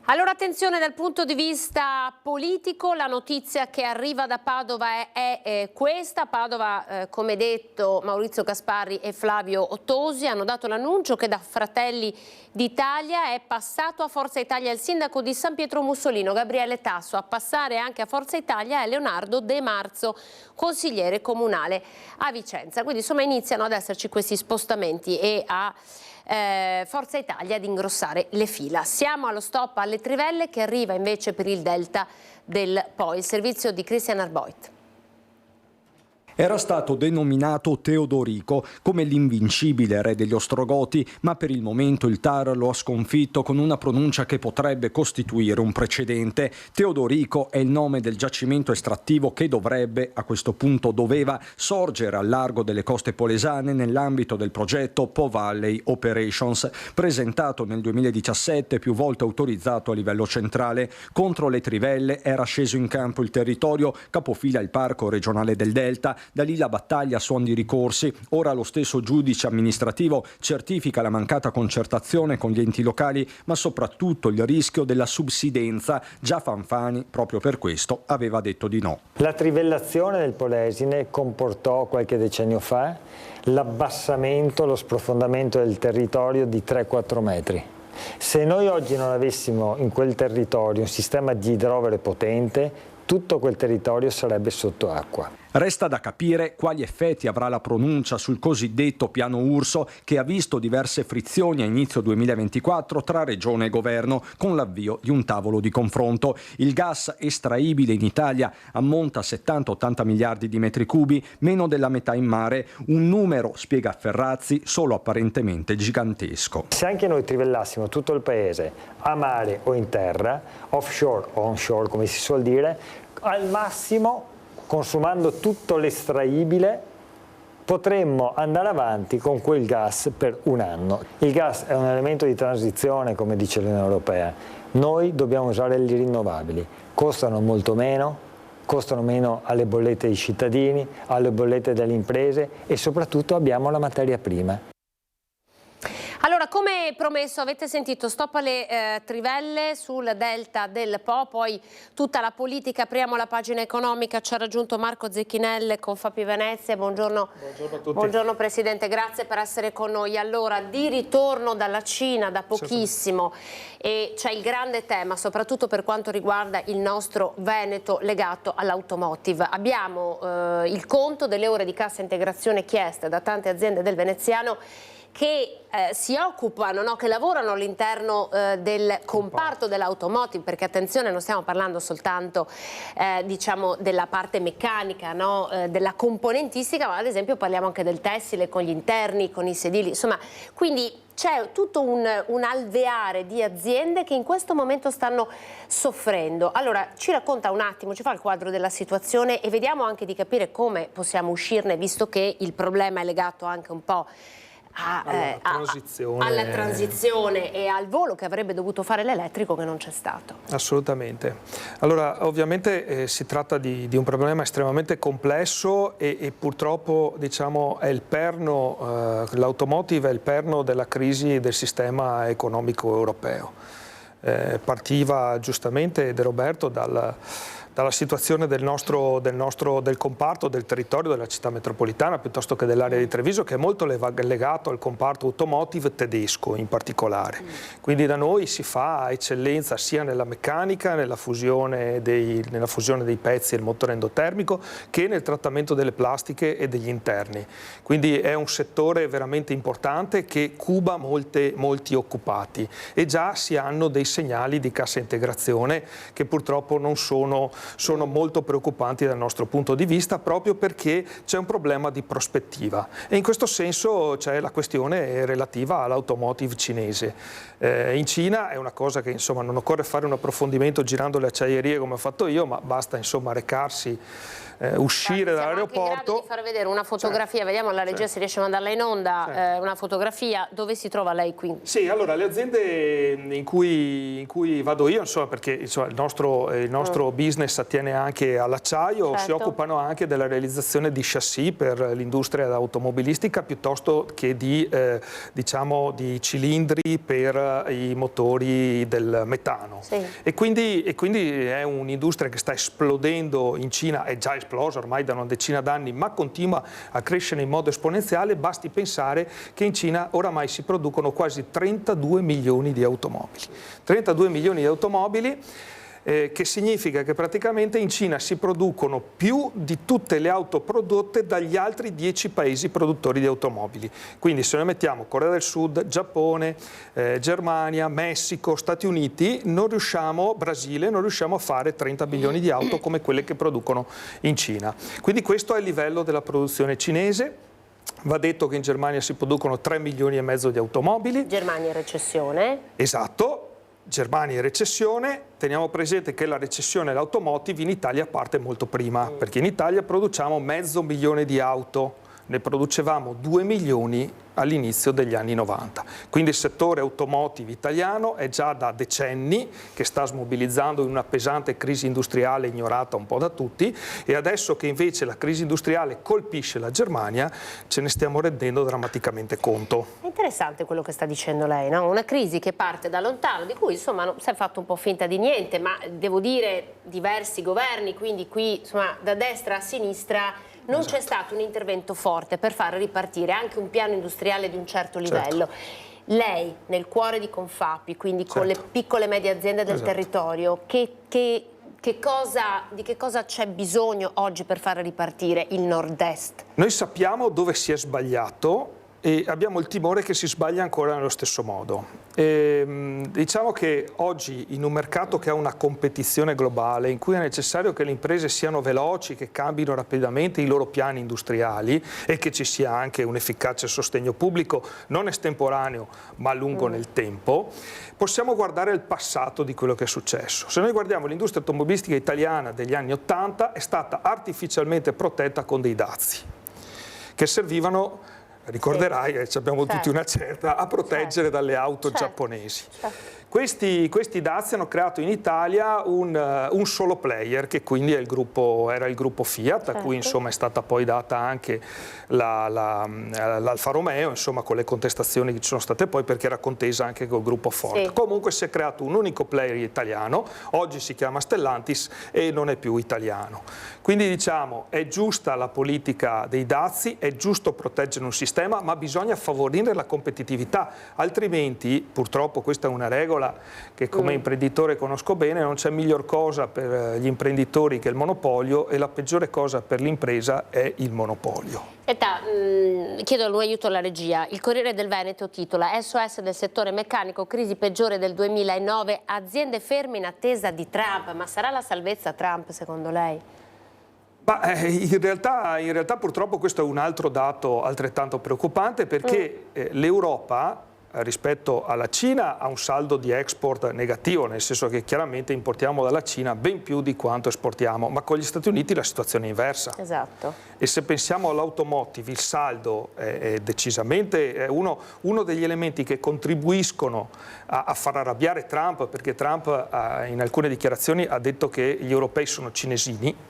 Allora attenzione dal punto di vista politico, la notizia che arriva da Padova è questa. Padova, come detto, Maurizio Gasparri e Flavio Tosi hanno dato l'annuncio che da Fratelli d'Italia è passato a Forza Italia il sindaco di San Pietro Mussolino, Gabriele Tasso. A passare anche a Forza Italia è Leonardo De Marzo, consigliere comunale a Vicenza. Quindi insomma iniziano ad esserci questi spostamenti e a Forza Italia ad ingrossare le fila. Siamo allo stop alle Trivelle che arriva invece per il delta del Po, il servizio di Christian Arboit. Era stato denominato Teodorico come l'invincibile re degli Ostrogoti, ma per il momento il TAR lo ha sconfitto con una pronuncia che potrebbe costituire un precedente. Teodorico è il nome del giacimento estrattivo che dovrebbe, a questo punto doveva, sorgere al largo delle coste polesane nell'ambito del progetto Po Valley Operations, presentato nel 2017, più volte autorizzato a livello centrale. Contro le Trivelle era sceso in campo il territorio, capofila il Parco regionale del Delta. Da lì la battaglia a suon di ricorsi. Ora lo stesso giudice amministrativo certifica la mancata concertazione con gli enti locali, ma soprattutto il rischio della subsidenza. Già Fanfani, proprio per questo, aveva detto di no. La trivellazione del Polesine comportò qualche decennio fa l'abbassamento, lo sprofondamento del territorio di 3-4 metri. Se noi oggi non avessimo in quel territorio un sistema di idrovere potente, tutto quel territorio sarebbe sotto acqua. Resta da capire quali effetti avrà la pronuncia sul cosiddetto piano Urso, che ha visto diverse frizioni a inizio 2024 tra regione e governo, con l'avvio di un tavolo di confronto. Il gas estraibile in Italia ammonta a 70-80 miliardi di metri cubi, meno della metà in mare, un numero, spiega Ferrazzi, solo apparentemente gigantesco. Se anche noi trivellassimo tutto il paese a mare o in terra, offshore o onshore come si suol dire, al massimo, consumando tutto l'estraibile, potremmo andare avanti con quel gas per un anno. Il gas è un elemento di transizione, come dice l'Unione Europea. Noi dobbiamo usare le rinnovabili, costano molto meno, costano meno alle bollette dei cittadini, alle bollette delle imprese e soprattutto abbiamo la materia prima. Allora, come promesso, avete sentito stop alle trivelle sul delta del Po, poi tutta la politica. Apriamo la pagina economica, ci ha raggiunto Marco Zecchinelle con Fapi Venezia. Buongiorno. Buongiorno a tutti. Buongiorno Presidente, grazie per essere con noi. Allora, di ritorno dalla Cina da pochissimo e c'è il grande tema, soprattutto per quanto riguarda il nostro Veneto legato all'automotive. Abbiamo il conto delle ore di cassa integrazione chieste da tante aziende del veneziano che si occupano, no? Che lavorano all'interno del comparto dell'automotive, perché attenzione, non stiamo parlando soltanto diciamo della parte meccanica, no? Della componentistica, ma ad esempio parliamo anche del tessile, con gli interni, con i sedili, insomma, quindi c'è tutto un alveare di aziende che in questo momento stanno soffrendo. Allora, ci racconta un attimo, ci fa il quadro della situazione e vediamo anche di capire come possiamo uscirne, visto che il problema è legato anche un po' alla transizione e al volo che avrebbe dovuto fare l'elettrico, che non c'è stato. Assolutamente. Allora, ovviamente si tratta di un problema estremamente complesso e purtroppo, diciamo, è il perno, l'automotive è il perno della crisi del sistema economico europeo. Partiva giustamente De Roberto dalla situazione del comparto, del territorio della città metropolitana piuttosto che dell'area di Treviso, che è molto legato al comparto automotive tedesco in particolare. Quindi da noi si fa eccellenza sia nella meccanica, nella fusione dei pezzi e il motore endotermico, che nel trattamento delle plastiche e degli interni. Quindi è un settore veramente importante che cuba molti occupati e già si hanno dei segnali di cassa integrazione che purtroppo non sono molto preoccupanti dal nostro punto di vista, proprio perché c'è un problema di prospettiva e in questo senso c'è la questione relativa all'automotive cinese. In Cina è una cosa che, insomma, non occorre fare un approfondimento girando le acciaierie come ho fatto io, ma basta, insomma, recarsi, uscire dall'aeroporto. Siamo anche in grado di far vedere una fotografia, vediamo la regia se riesce a mandarla in onda, una fotografia. Dove si trova lei qui? Sì, allora le aziende in cui vado io, insomma, perché insomma, il nostro business attiene anche all'acciaio, si occupano anche della realizzazione di chassis per l'industria automobilistica piuttosto che di cilindri per i motori del metano. Sì. E quindi è un'industria che sta esplodendo in Cina, è già esplosa ormai da una decina d'anni, ma continua a crescere in modo esponenziale. Basti pensare che in Cina oramai si producono quasi 32 milioni di automobili. 32 milioni di automobili, che significa che praticamente in Cina si producono più di tutte le auto prodotte dagli altri 10 paesi produttori di automobili. Quindi se noi mettiamo Corea del Sud, Giappone, Germania, Messico, Stati Uniti, Brasile, non riusciamo a fare 30 milioni di auto come quelle che producono in Cina. Quindi questo è il livello della produzione cinese. Va detto che in Germania si producono 3 milioni e mezzo di automobili. Germania in recessione. Esatto. Germania in recessione, teniamo presente che la recessione dell'automotive in Italia parte molto prima, perché in Italia produciamo 500.000 di auto, ne producevamo 2 milioni all'inizio degli anni 90. Quindi il settore automotive italiano è già da decenni che sta smobilizzando in una pesante crisi industriale ignorata un po' da tutti, e adesso che invece la crisi industriale colpisce la Germania ce ne stiamo rendendo drammaticamente conto. È interessante quello che sta dicendo lei, no? Una crisi che parte da lontano, di cui insomma non si è fatto un po' finta di niente, ma devo dire diversi governi, quindi qui insomma da destra a sinistra non c'è stato un intervento forte per far ripartire anche un piano industriale di un certo livello. Lei, nel cuore di Confapi, quindi con le piccole e medie aziende del territorio, di che cosa c'è bisogno oggi per far ripartire il nord-est? Noi sappiamo dove si è sbagliato e abbiamo il timore che si sbagli ancora nello stesso modo. Diciamo che oggi in un mercato che ha una competizione globale in cui è necessario che le imprese siano veloci, che cambino rapidamente i loro piani industriali e che ci sia anche un efficace sostegno pubblico non estemporaneo ma a lungo nel tempo, possiamo guardare il passato di quello che è successo. Se noi guardiamo l'industria automobilistica italiana degli anni 80 è stata artificialmente protetta con dei dazi che servivano, ricorderai, abbiamo tutti una certa, a proteggere dalle auto giapponesi. Questi dazi hanno creato in Italia un solo player, che quindi era il gruppo Fiat, a cui insomma è stata poi data anche l'Alfa Romeo, insomma, con le contestazioni che ci sono state poi, perché era contesa anche col gruppo Ford. Comunque si è creato un unico player italiano, oggi si chiama Stellantis e non è più italiano. Quindi diciamo, è giusta la politica dei dazi, è giusto proteggere un sistema, ma bisogna favorire la competitività, altrimenti, purtroppo questa è una regola che come imprenditore conosco bene, non c'è miglior cosa per gli imprenditori che il monopolio e la peggiore cosa per l'impresa è il monopolio. Chiedo il tuo aiuto alla regia. Il Corriere del Veneto titola SOS del settore meccanico, crisi peggiore del 2009, aziende ferme in attesa di Trump. Ma sarà la salvezza Trump secondo lei? In realtà purtroppo questo è un altro dato altrettanto preoccupante, perché l'Europa rispetto alla Cina ha un saldo di export negativo, nel senso che chiaramente importiamo dalla Cina ben più di quanto esportiamo, ma con gli Stati Uniti la situazione è inversa. Esatto. E se pensiamo all'automotive, il saldo è decisamente uno degli elementi che contribuiscono a far arrabbiare Trump, perché Trump in alcune dichiarazioni ha detto che gli europei sono cinesini.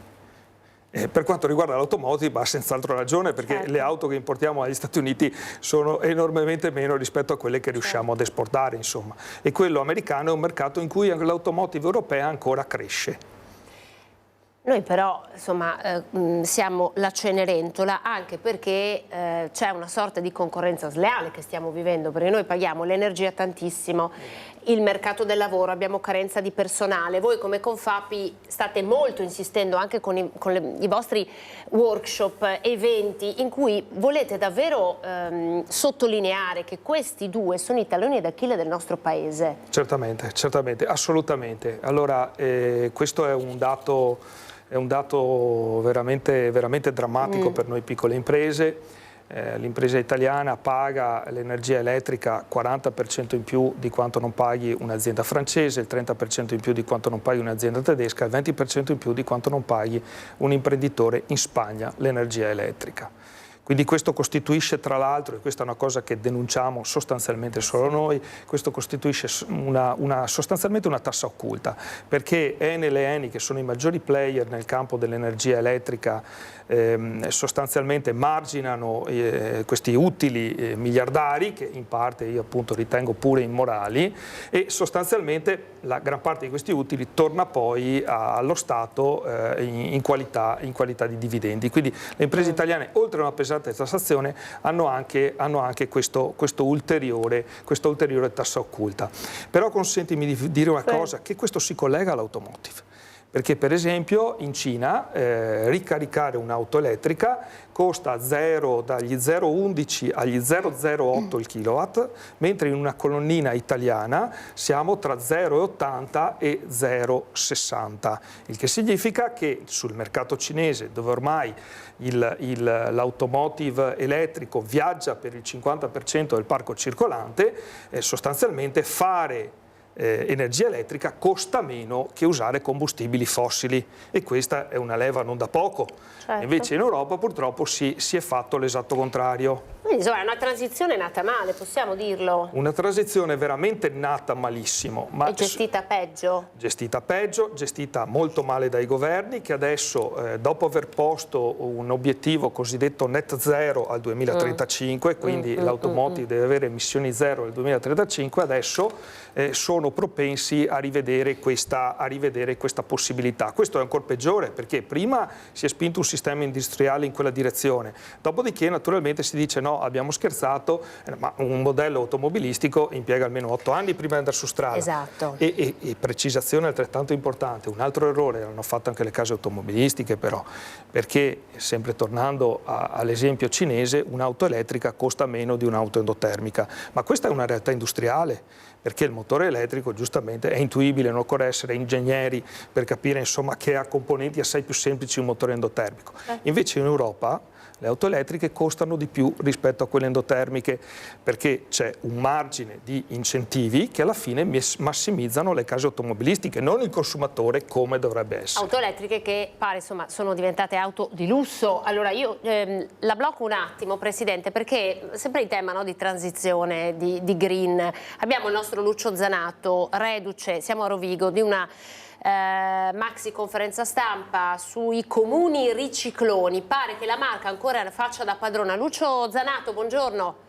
Per quanto riguarda l'automotive ha senz'altro ragione, perché le auto che importiamo dagli Stati Uniti sono enormemente meno rispetto a quelle che riusciamo ad esportare, insomma. E quello americano è un mercato in cui l'automotive europea ancora cresce. Noi però insomma siamo la Cenerentola, anche perché c'è una sorta di concorrenza sleale che stiamo vivendo, perché noi paghiamo l'energia tantissimo, il mercato del lavoro, abbiamo carenza di personale. Voi come Confapi state molto insistendo anche con i vostri workshop, eventi in cui volete davvero sottolineare che questi due sono i talloni d'Achille del nostro paese. Certamente, assolutamente. Allora questo è un dato veramente drammatico per noi piccole imprese. L'impresa italiana paga l'energia elettrica 40% in più di quanto non paghi un'azienda francese, il 30% in più di quanto non paghi un'azienda tedesca, il 20% in più di quanto non paghi un imprenditore in Spagna l'energia elettrica. Quindi questo costituisce, tra l'altro, e questa è una cosa che denunciamo sostanzialmente solo noi, questo costituisce sostanzialmente una tassa occulta, perché Enel e Eni, che sono i maggiori player nel campo dell'energia elettrica, sostanzialmente marginano questi utili miliardari, che in parte io appunto ritengo pure immorali, e sostanzialmente la gran parte di questi utili torna poi allo Stato in qualità di dividendi. Quindi le imprese italiane, oltre a una pesante tassazione, hanno anche questo ulteriore tassa occulta. Però consentimi di dire una cosa, che questo si collega all'automotive. Perché per esempio in Cina ricaricare un'auto elettrica costa dagli 0,11 agli 0,08 il kilowatt, mentre in una colonnina italiana siamo tra 0,80 e 0,60, il che significa che sul mercato cinese, dove ormai l'automotive elettrico viaggia per il 50% del parco circolante, sostanzialmente fare energia elettrica costa meno che usare combustibili fossili, e questa è una leva non da poco. Invece in Europa purtroppo si è fatto l'esatto contrario. Quindi insomma è una transizione nata male, possiamo dirlo? Una transizione veramente nata malissimo. Ma è gestita peggio? Gestita peggio, gestita molto male dai governi, che adesso dopo aver posto un obiettivo cosiddetto net zero al 2035, quindi l'automotive deve avere emissioni zero nel 2035, adesso sono propensi a rivedere questa possibilità. Questo è ancora peggiore, perché prima si è spinto un sistema industriale in quella direzione, dopodiché naturalmente si dice no, no, abbiamo scherzato, ma un modello automobilistico impiega almeno 8 anni prima di andare su strada. Esatto. E precisazione altrettanto importante, un altro errore l'hanno fatto anche le case automobilistiche però, perché sempre tornando all'esempio cinese, un'auto elettrica costa meno di un'auto endotermica, ma questa è una realtà industriale, perché il motore elettrico giustamente è intuibile, non occorre essere ingegneri per capire insomma che ha componenti assai più semplici un motore endotermico. Invece in Europa le auto elettriche costano di più rispetto a quelle endotermiche perché c'è un margine di incentivi che alla fine massimizzano le case automobilistiche, non il consumatore come dovrebbe essere. Auto elettriche che pare insomma sono diventate auto di lusso. Allora io la blocco un attimo, Presidente, perché sempre in tema, no, di transizione, di green, abbiamo il nostro Lucio Zanato, reduce, siamo a Rovigo, di una maxi conferenza stampa sui comuni ricicloni. Pare che la marca ancora faccia da padrona. Lucio Zanato, buongiorno.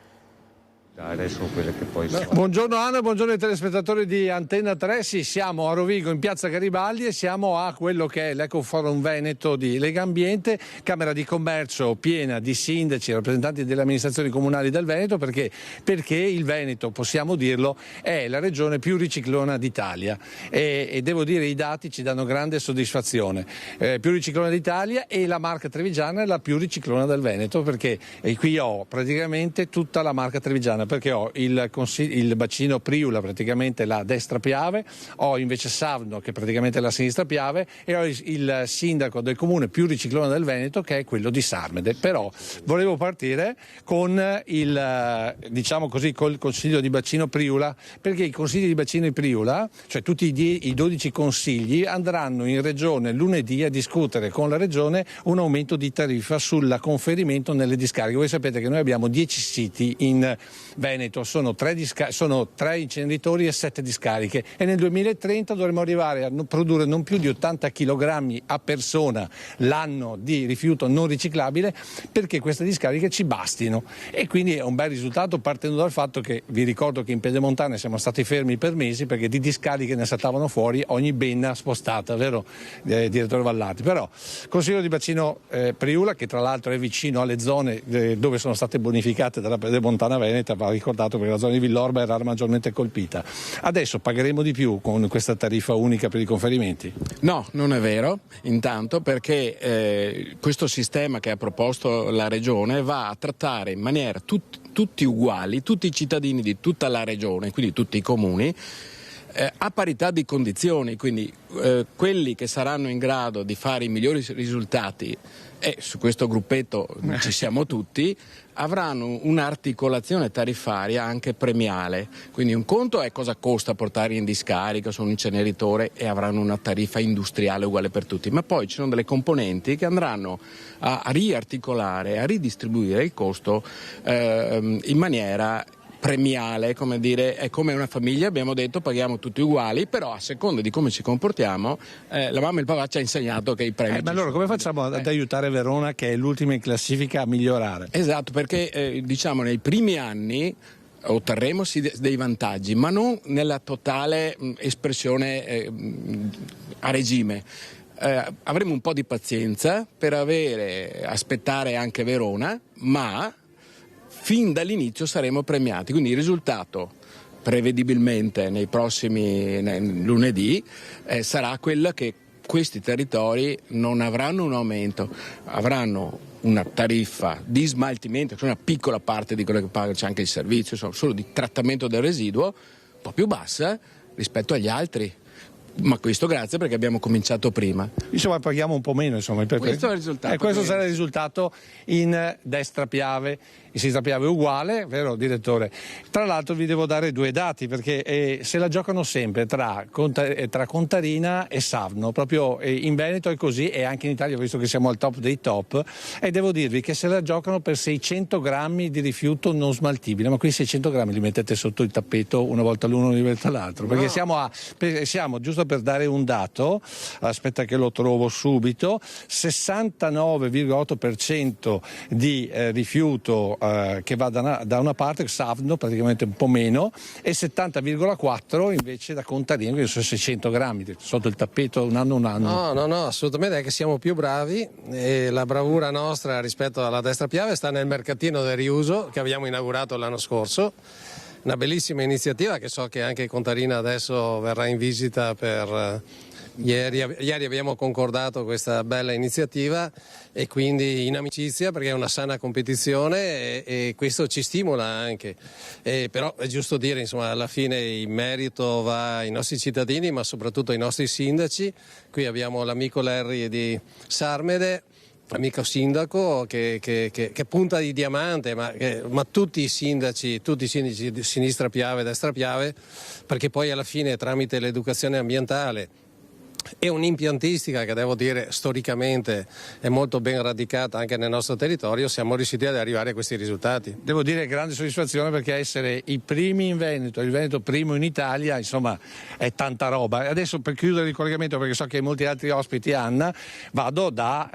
Adesso quelle che poi Buongiorno Anna, buongiorno ai telespettatori di Antenna 3. Sì, siamo a Rovigo in piazza Garibaldi e siamo a quello che è l'Ecoforum Veneto di Legambiente, Camera di Commercio piena di sindaci, rappresentanti delle amministrazioni comunali del Veneto, perché il Veneto, possiamo dirlo, è la regione più riciclona d'Italia e devo dire i dati ci danno grande soddisfazione. Più riciclona d'Italia e la marca trevigiana è la più riciclona del Veneto, perché qui ho praticamente tutta la marca trevigiana, perché ho il bacino Priula, praticamente la destra Piave, ho invece Savno che praticamente è la sinistra Piave e ho il sindaco del comune più riciclone del Veneto che è quello di Sarmede. Però volevo partire con diciamo così, col consiglio di bacino Priula, perché i consigli di bacino di Priula, cioè tutti i 12 consigli, andranno in regione lunedì a discutere con la regione un aumento di tariffa sul conferimento nelle discariche. Voi sapete che noi abbiamo 10 siti in Veneto, sono 3 inceneritori e 7 discariche e nel 2030 dovremo arrivare a produrre non più di 80 kg a persona l'anno di rifiuto non riciclabile, perché queste discariche ci bastino, e quindi è un bel risultato, partendo dal fatto che vi ricordo che in Pedemontana siamo stati fermi per mesi perché di discariche ne saltavano fuori ogni benna spostata, vero direttore Vallati? Però Consiglio di bacino Priula, che tra l'altro è vicino alle zone dove sono state bonificate dalla Pedemontana Veneta, va ricordato perché la zona di Villorba era maggiormente colpita. Adesso pagheremo di più con questa tariffa unica per i conferimenti? No, non è vero, intanto perché questo sistema che ha proposto la Regione va a trattare in maniera tutti uguali, tutti i cittadini di tutta la Regione, quindi tutti i comuni, a parità di condizioni, quindi quelli che saranno in grado di fare i migliori risultati, e su questo gruppetto ci siamo tutti, avranno un'articolazione tariffaria anche premiale. Quindi un conto è cosa costa portare in discarica su un inceneritore e avranno una tariffa industriale uguale per tutti, ma poi ci sono delle componenti che andranno a riarticolare, a ridistribuire il costo in maniera premiale, come dire, è come una famiglia, abbiamo detto paghiamo tutti uguali, però a seconda di come ci comportiamo la mamma e il papà ci ha insegnato che i premi ma allora come facciamo ad aiutare Verona, che è l'ultima in classifica, a migliorare? Esatto, perché diciamo nei primi anni otterremo dei vantaggi, ma non nella totale espressione a regime. Avremo un po' di pazienza per aspettare anche Verona, ma fin dall'inizio saremo premiati, quindi il risultato prevedibilmente nei prossimi lunedì sarà quello che questi territori non avranno un aumento, avranno una tariffa di smaltimento, che è una piccola parte di quello che paga, c'è anche il servizio, solo di trattamento del residuo, un po' più bassa rispetto agli altri. Ma questo grazie perché abbiamo cominciato prima. Insomma paghiamo un po' meno, insomma. Questo è il risultato. Questo sarà il risultato in destra Piave, in sinistra Piave uguale, vero direttore? Tra l'altro vi devo dare 2 dati, perché se la giocano sempre tra Contarina e Savno, proprio in Veneto è così e anche in Italia, visto che siamo al top dei top, e devo dirvi che se la giocano per 600 grammi di rifiuto non smaltibile, ma quei 600 grammi li mettete sotto il tappeto una volta l'uno, una volta l'altro, perché siamo giusto per dare un dato, aspetta che lo trovo subito, 69,8% di rifiuto che va da una parte, Savno praticamente un po' meno, e 70,4 invece da Contarino, che sono 600 grammi, sotto il tappeto un anno. No, assolutamente, è che siamo più bravi e la bravura nostra rispetto alla destra Piave sta nel mercatino del riuso che abbiamo inaugurato l'anno scorso. Una bellissima iniziativa che so che anche Contarina adesso verrà in visita per... Ieri abbiamo concordato questa bella iniziativa e quindi in amicizia, perché è una sana competizione e questo ci stimola anche. Però è giusto dire, insomma, alla fine il merito va ai nostri cittadini, ma soprattutto ai nostri sindaci. Qui abbiamo l'amico Larry di Sarmede, amico sindaco che punta di diamante, ma tutti i sindaci di sinistra Piave, destra Piave, perché poi alla fine tramite l'educazione ambientale e un'impiantistica che devo dire storicamente è molto ben radicata anche nel nostro territorio, siamo riusciti ad arrivare a questi risultati. Devo dire grande soddisfazione, perché essere i primi in Veneto, il Veneto primo in Italia, insomma è tanta roba. Adesso, per chiudere il collegamento, perché so che molti altri ospiti, Anna, vado da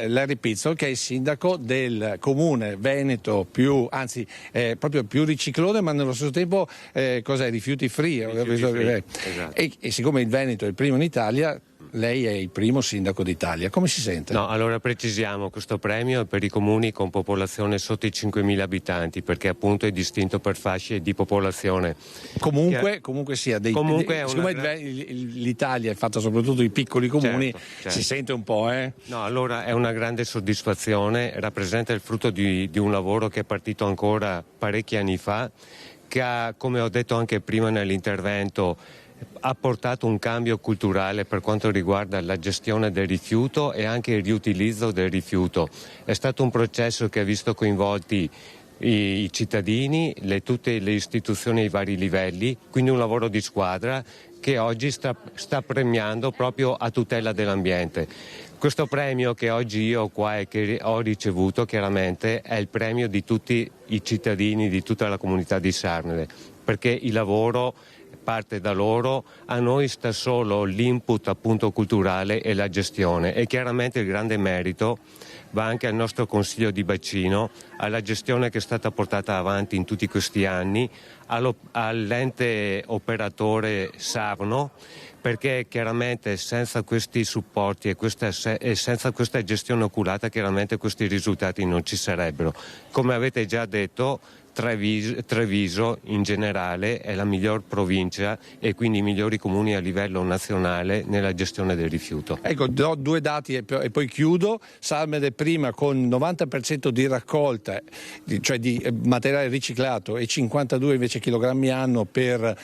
Larry Pizzol, che è il sindaco del comune Veneto proprio più riciclone, ma nello stesso tempo rifiuti free. Esatto. E siccome il Veneto è il primo in Italia, lei è il primo sindaco d'Italia, come si sente? No, allora precisiamo, questo premio è per i comuni con popolazione sotto i 5.000 abitanti, perché appunto è distinto per fasce di popolazione. Comunque sia, siccome l'Italia è fatta soprattutto di piccoli comuni, certo. Si sente un po', No, allora è una grande soddisfazione, rappresenta il frutto di un lavoro che è partito ancora parecchi anni fa, che ha, come ho detto anche prima nell'intervento, ha portato un cambio culturale per quanto riguarda la gestione del rifiuto e anche il riutilizzo del rifiuto. È stato un processo che ha visto coinvolti i cittadini, tutte le istituzioni ai vari livelli, quindi un lavoro di squadra che oggi sta premiando proprio a tutela dell'ambiente. Questo premio che oggi io ho qua e che ho ricevuto chiaramente è il premio di tutti i cittadini, di tutta la comunità di Sarmede, perché il lavoro parte da loro, a noi sta solo l'input appunto culturale e la gestione, e chiaramente il grande merito va anche al nostro Consiglio di Bacino, alla gestione che è stata portata avanti in tutti questi anni, all'ente operatore Sarno, perché chiaramente senza questi supporti e senza questa gestione oculata chiaramente questi risultati non ci sarebbero. Come avete già detto, Treviso in generale è la miglior provincia e quindi i migliori comuni a livello nazionale nella gestione del rifiuto. Ecco, do due dati e poi chiudo. Sarmede prima con 90% di raccolta, cioè di materiale riciclato, e 52 invece chilogrammi anno per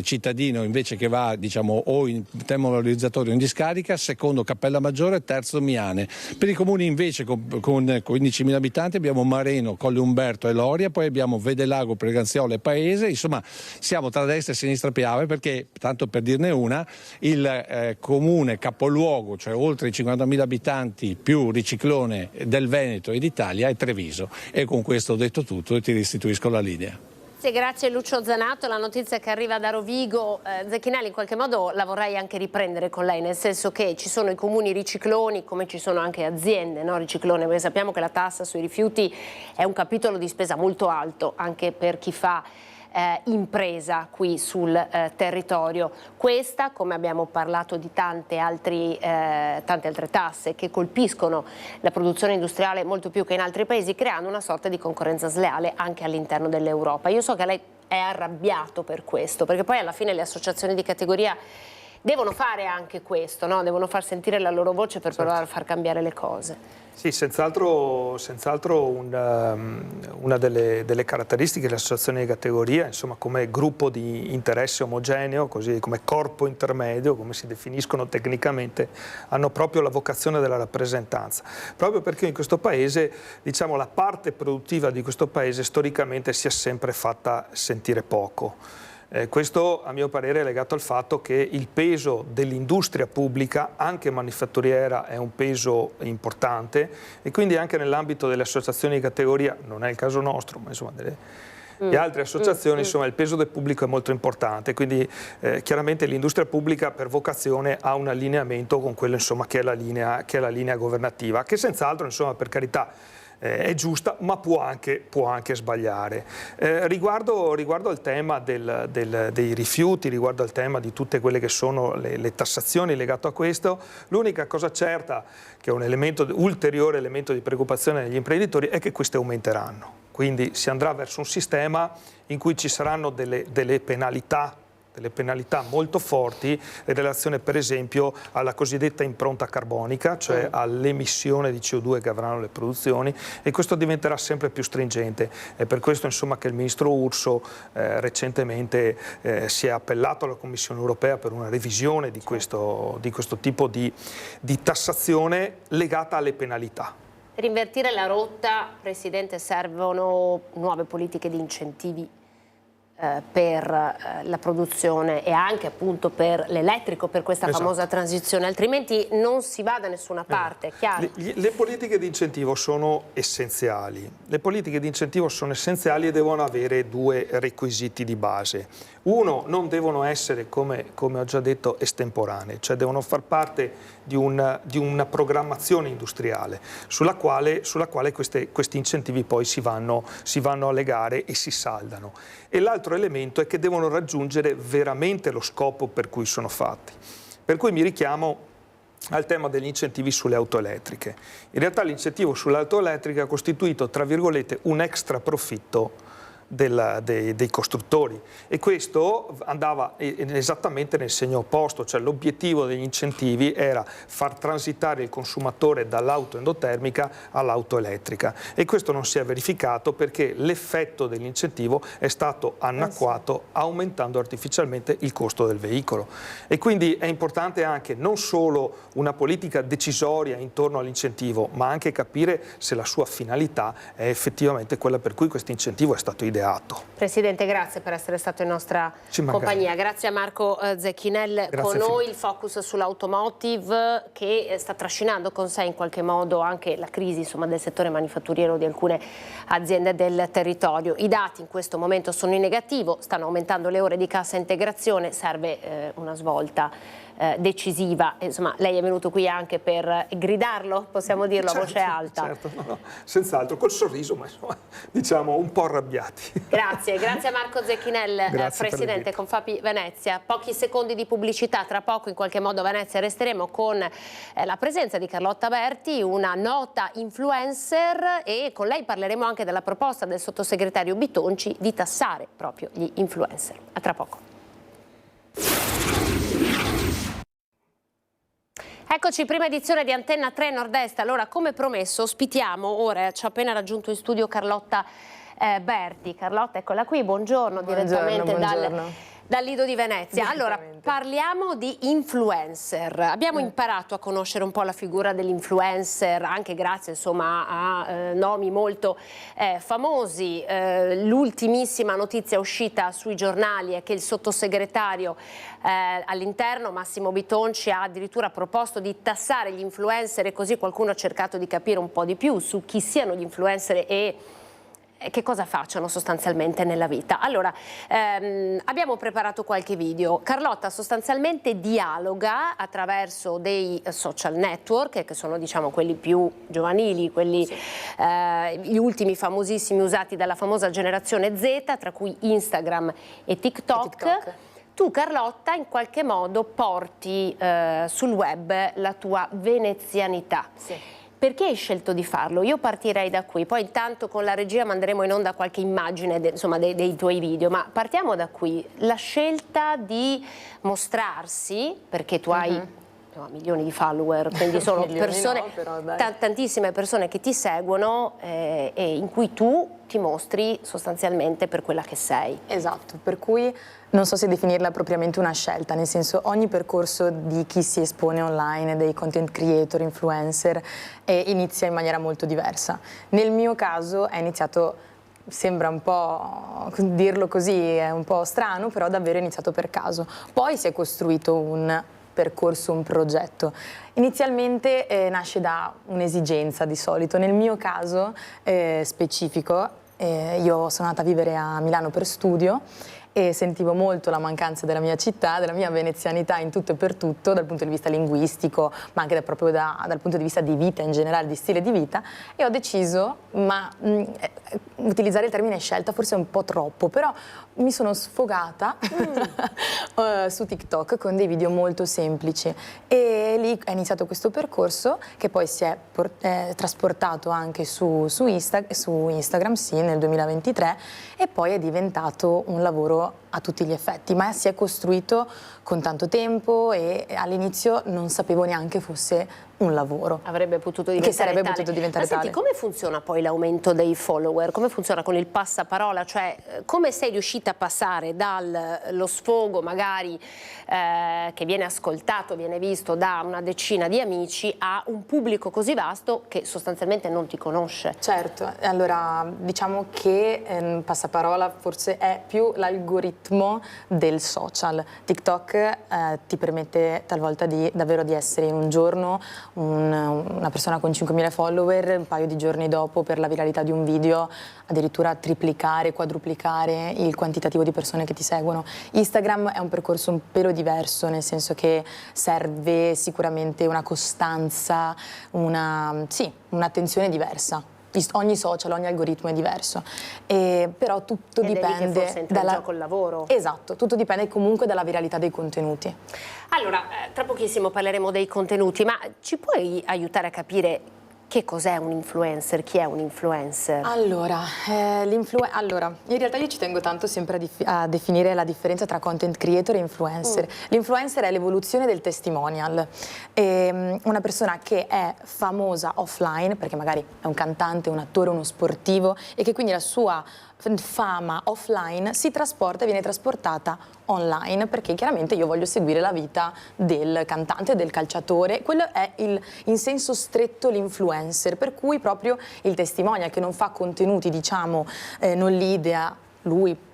cittadino invece che va o in termovalorizzatore o in discarica, secondo Cappellamaggiore, terzo Miane. Per i comuni invece con 15.000 abitanti abbiamo Mareno, Colle Umberto e Loria, poi abbiamo Vedelago, Preganziola e Paese. Insomma siamo tra destra e sinistra Piave, perché, tanto per dirne una, il comune capoluogo, cioè oltre i 50.000 abitanti più riciclone del Veneto e d'Italia, è Treviso. E con questo ho detto tutto e ti restituisco la linea. Grazie Lucio Zanato. La notizia che arriva da Rovigo, Zecchinelli, in qualche modo la vorrei anche riprendere con lei, nel senso che ci sono i comuni ricicloni, come ci sono anche aziende riciclone, perché sappiamo che la tassa sui rifiuti è un capitolo di spesa molto alto anche per chi fa impresa qui sul territorio. Questa, come abbiamo parlato di tante altre tasse che colpiscono la produzione industriale molto più che in altri paesi, creando una sorta di concorrenza sleale anche all'interno dell'Europa. Io so che lei è arrabbiato per questo, perché poi alla fine le associazioni di categoria devono fare anche questo, devono far sentire la loro voce per provare a far cambiare le cose. Sì, senz'altro una delle caratteristiche delle associazioni di categoria, insomma, come gruppo di interesse omogeneo, così come corpo intermedio, come si definiscono tecnicamente, hanno proprio la vocazione della rappresentanza. Proprio perché in questo paese, diciamo, la parte produttiva di questo paese storicamente si è sempre fatta sentire poco. Questo a mio parere è legato al fatto che il peso dell'industria pubblica, anche manifatturiera, è un peso importante, e quindi anche nell'ambito delle associazioni di categoria, non è il caso nostro, ma insomma di altre associazioni, insomma, il peso del pubblico è molto importante, quindi chiaramente l'industria pubblica per vocazione ha un allineamento con quello, insomma, che è la linea governativa, che senz'altro, insomma, per carità, è giusta, ma può anche sbagliare. Riguardo il tema dei rifiuti, riguardo al tema di tutte quelle che sono le tassazioni legate a questo, l'unica cosa certa, che è un ulteriore elemento di preoccupazione degli imprenditori, è che queste aumenteranno. Quindi si andrà verso un sistema in cui ci saranno delle penalità molto forti in relazione per esempio alla cosiddetta impronta carbonica, cioè all'emissione di CO2 che avranno le produzioni, e questo diventerà sempre più stringente. È per questo insomma che il ministro Urso recentemente si è appellato alla Commissione europea per una revisione di questo tipo di tassazione legata alle penalità. Per invertire la rotta, Presidente, servono nuove politiche di incentivi per la produzione e anche appunto per l'elettrico, per questa famosa transizione, altrimenti non si va da nessuna parte, è chiaro? Le politiche di incentivo sono essenziali. Le politiche di incentivo sono essenziali e devono avere due requisiti di base. Uno, non devono essere, come ho già detto, estemporanee, cioè devono far parte di una programmazione industriale sulla quale questi incentivi poi si vanno a legare e si saldano. E l'altro elemento è che devono raggiungere veramente lo scopo per cui sono fatti. Per cui mi richiamo al tema degli incentivi sulle auto elettriche. In realtà l'incentivo sull'auto elettrica ha costituito, tra virgolette, un extra profitto dei costruttori, e questo andava esattamente nel segno opposto, cioè l'obiettivo degli incentivi era far transitare il consumatore dall'auto endotermica all'auto elettrica, e questo non si è verificato perché l'effetto dell'incentivo è stato annacquato aumentando artificialmente il costo del veicolo. E quindi è importante anche non solo una politica decisoria intorno all'incentivo, ma anche capire se la sua finalità è effettivamente quella per cui questo incentivo è stato ideato. Presidente, grazie per essere stato in nostra compagnia. Grazie a Marco Zecchinel con noi. Il focus sull'automotive che sta trascinando con sé in qualche modo anche la crisi, insomma, del settore manifatturiero di alcune aziende del territorio. I dati in questo momento sono in negativo, stanno aumentando le ore di cassa integrazione, serve una svolta decisiva. Insomma, lei è venuto qui anche per gridarlo, possiamo dirlo a voce alta. Certo, no, senz'altro, col sorriso, ma insomma, diciamo un po' arrabbiati. Grazie a Marco Zecchinel, Presidente Confapi Venezia. Pochi secondi di pubblicità, tra poco in qualche modo a Venezia resteremo con la presenza di Carlotta Berti, una nota influencer, e con lei parleremo anche della proposta del sottosegretario Bitonci di tassare proprio gli influencer. A tra poco. Eccoci, prima edizione di Antenna 3 Nord-Est. Allora, come promesso, ospitiamo, ora ci ha appena raggiunto in studio Carlotta Berti. Carlotta, eccola qui, buongiorno, direttamente dal Lido di Venezia. Allora, parliamo di influencer. Abbiamo imparato a conoscere un po' la figura dell'influencer, anche grazie insomma a nomi molto famosi. L'ultimissima notizia uscita sui giornali è che il sottosegretario all'interno, Massimo Bitonci, ha addirittura proposto di tassare gli influencer, e così qualcuno ha cercato di capire un po' di più su chi siano gli influencer e che cosa facciano sostanzialmente nella vita. Allora, abbiamo preparato qualche video. Carlotta sostanzialmente dialoga attraverso dei social network, che sono diciamo quelli più giovanili, quelli gli ultimi famosissimi usati dalla famosa generazione Z, tra cui Instagram e TikTok. Tu, Carlotta, in qualche modo porti sul web la tua venezianità. Sì. Perché hai scelto di farlo? Io partirei da qui, poi intanto con la regia manderemo in onda qualche immagine dei tuoi video, ma partiamo da qui. La scelta di mostrarsi, perché tu hai milioni di follower, quindi sono persone, tantissime persone che ti seguono e in cui tu ti mostri sostanzialmente per quella che sei. Esatto, per cui non so se definirla propriamente una scelta, nel senso ogni percorso di chi si espone online, dei content creator, influencer, inizia in maniera molto diversa. Nel mio caso è iniziato, sembra un po' dirlo così, è un po' strano, però davvero è iniziato per caso. Poi si è costruito un percorso, un progetto. Inizialmente nasce da un'esigenza di solito, nel mio caso specifico io sono andata a vivere a Milano per studio e sentivo molto la mancanza della mia città, della mia venezianità in tutto e per tutto, dal punto di vista linguistico, ma anche proprio dal punto di vista di vita in generale, di stile di vita, e ho deciso, utilizzare il termine scelta forse è un po' troppo, però mi sono sfogata su TikTok con dei video molto semplici, e lì è iniziato questo percorso che poi si è trasportato anche su Instagram, sì, nel 2023, e poi è diventato un lavoro a tutti gli effetti, ma si è costruito con tanto tempo e all'inizio non sapevo neanche fosse un lavoro. Avrebbe potuto diventare che sarebbe tale. potuto diventare Ma senti, tale. come funziona poi l'aumento dei follower? Come funziona con il passaparola? Cioè, come sei riuscita a passare dallo sfogo magari che viene ascoltato, viene visto da una decina di amici, a un pubblico così vasto che sostanzialmente non ti conosce? Certo, allora diciamo che passaparola forse è più l'algoritmo del social. TikTok ti permette talvolta davvero di essere in un giorno una persona con 5.000 follower, un paio di giorni dopo, per la viralità di un video, addirittura triplicare, quadruplicare il quantitativo di persone che ti seguono. Instagram è un percorso un pelo diverso, nel senso che serve sicuramente una costanza, un'attenzione diversa. Ogni social, ogni algoritmo è diverso, però tutto dipende col lavoro. Esatto, tutto dipende comunque dalla viralità dei contenuti. Allora, tra pochissimo parleremo dei contenuti, ma ci puoi aiutare a capire che cos'è un influencer? Chi è un influencer? Allora, in realtà io ci tengo tanto sempre a definire la differenza tra content creator e influencer. L'influencer è l'evoluzione del testimonial. Una persona che è famosa offline, perché magari è un cantante, un attore, uno sportivo, e che quindi la sua fama offline viene trasportata online, perché chiaramente io voglio seguire la vita del cantante, del calciatore. Quello è in senso stretto l'influencer, per cui proprio il testimonial che non fa contenuti, diciamo, non li idea lui /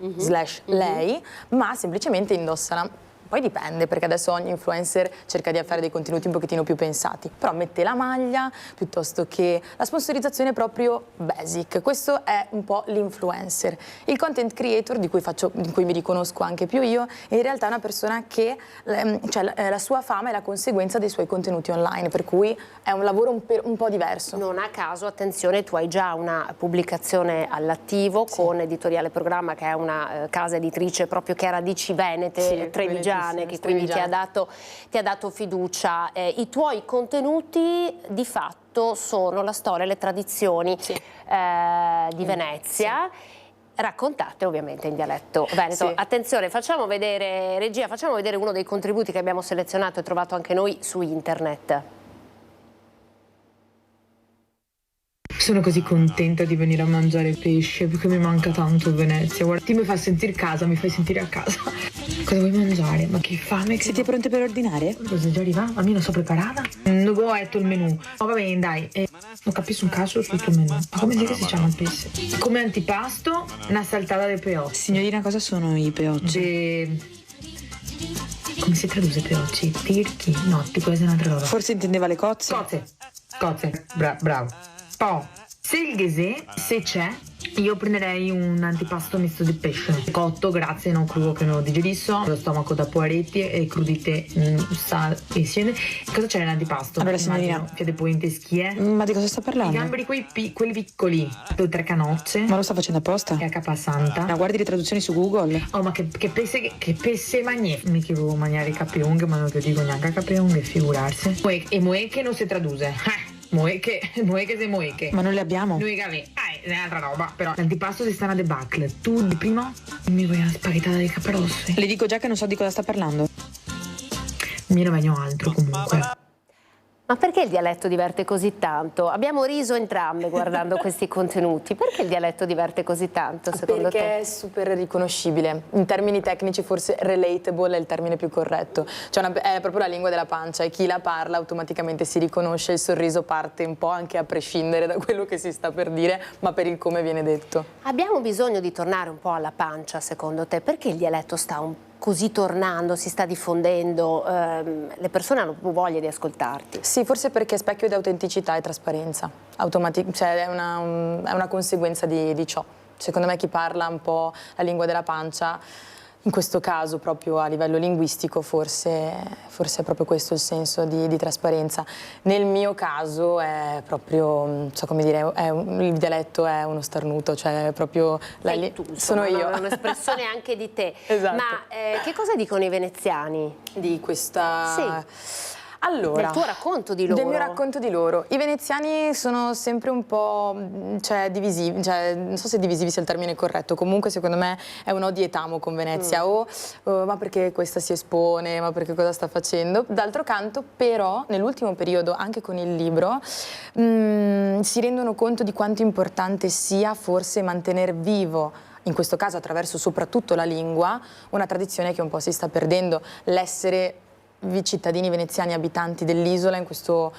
lei, ma semplicemente indossa Poi dipende, perché adesso ogni influencer cerca di fare dei contenuti un pochettino più pensati, però mette la maglia piuttosto che la sponsorizzazione proprio basic. Questo è un po' l'influencer. Il content creator, di cui mi riconosco anche più io, in realtà è una persona che la sua fama è la conseguenza dei suoi contenuti online, per cui è un lavoro un po' diverso. Non a caso, attenzione, tu hai già una pubblicazione all'attivo con Editoriale Programma, che è una casa editrice proprio che ha radici venete, trevigiane, che quindi ti ha dato fiducia. I tuoi contenuti di fatto sono la storia e le tradizioni di Venezia, raccontate ovviamente in dialetto veneto. Attenzione, facciamo vedere, regia, facciamo vedere uno dei contributi che abbiamo selezionato e trovato anche noi su internet. Sono così contenta di venire a mangiare pesce perché mi manca tanto Venezia. Guarda, ti mi fa sentire casa, mi fai sentire a casa. Cosa vuoi mangiare? Ma che fame che... Siete pronte per ordinare? Cosa già arriva? Ma io non so preparata. Non ho letto il menù. Oh, va bene, dai. Non capisco un caso sul tuo menù. Ma come dire che si chiama il pesce? Come antipasto, una saltata di peocci. Signorina, cosa sono i peocci? Come si traduce peocci? Tirchi? No, questa è un'altra roba. Forse intendeva le cozze. Cozze. Bravo. Oh, se il ghesè, se c'è, io prenderei un antipasto misto di pesce cotto, grazie, non crudo che me lo digerisco, lo stomaco da poaretti e crudite sal e siene. Cosa c'è nell'antipasto? Allora, signorina, piede pointe schie. Ma di cosa sta parlando? I gamberi quelli piccoli, 2-3 canocce. Ma lo sta facendo apposta? E a capasanta. Ma guardi le traduzioni su Google. Oh, ma che pesse magne. Mi chiedo mangiare capeunghe, ma non ti dico neanche a capeunghe, figurarsi. E moeche non si traduce. Moeche se moeche. Ma non le abbiamo. Noi è un'altra roba, però l'antipasto si sta una debacle. Tu di prima mi vuoi una spaghettata di caperosse? Le dico già che non so di cosa sta parlando. Mi ne bagno altro comunque. Ma perché il dialetto diverte così tanto? Abbiamo riso entrambe guardando questi contenuti. Perché il dialetto diverte così tanto, secondo te? Perché è super riconoscibile. In termini tecnici forse relatable è il termine più corretto. Cioè è proprio la lingua della pancia e chi la parla automaticamente si riconosce, il sorriso parte un po' anche a prescindere da quello che si sta per dire, ma per il come viene detto. Abbiamo bisogno di tornare un po' alla pancia, secondo te? Perché il dialetto sta così tornando, si sta diffondendo, le persone hanno più voglia di ascoltarti? Sì, forse perché è specchio di autenticità e trasparenza, cioè è una conseguenza di ciò. Secondo me chi parla un po' la lingua della pancia In questo caso, proprio a livello linguistico, forse è proprio questo il senso di trasparenza. Nel mio caso è proprio, non so come dire, il dialetto è uno starnuto, cioè è proprio... Sei tu, sono io. È un'espressione anche di te. Esatto. Ma che cosa dicono i veneziani? Di questa... Sì. Allora, del tuo racconto di loro. Del mio racconto di loro. I veneziani sono sempre un po' divisivi, non so se divisivi sia il termine corretto, comunque secondo me è un odi et amo con Venezia, ma perché questa si espone, ma perché cosa sta facendo. D'altro canto però nell'ultimo periodo, anche con il libro, si rendono conto di quanto importante sia forse mantenere vivo, in questo caso attraverso soprattutto la lingua, una tradizione che un po' si sta perdendo, l'essere cittadini veneziani abitanti dell'isola in questo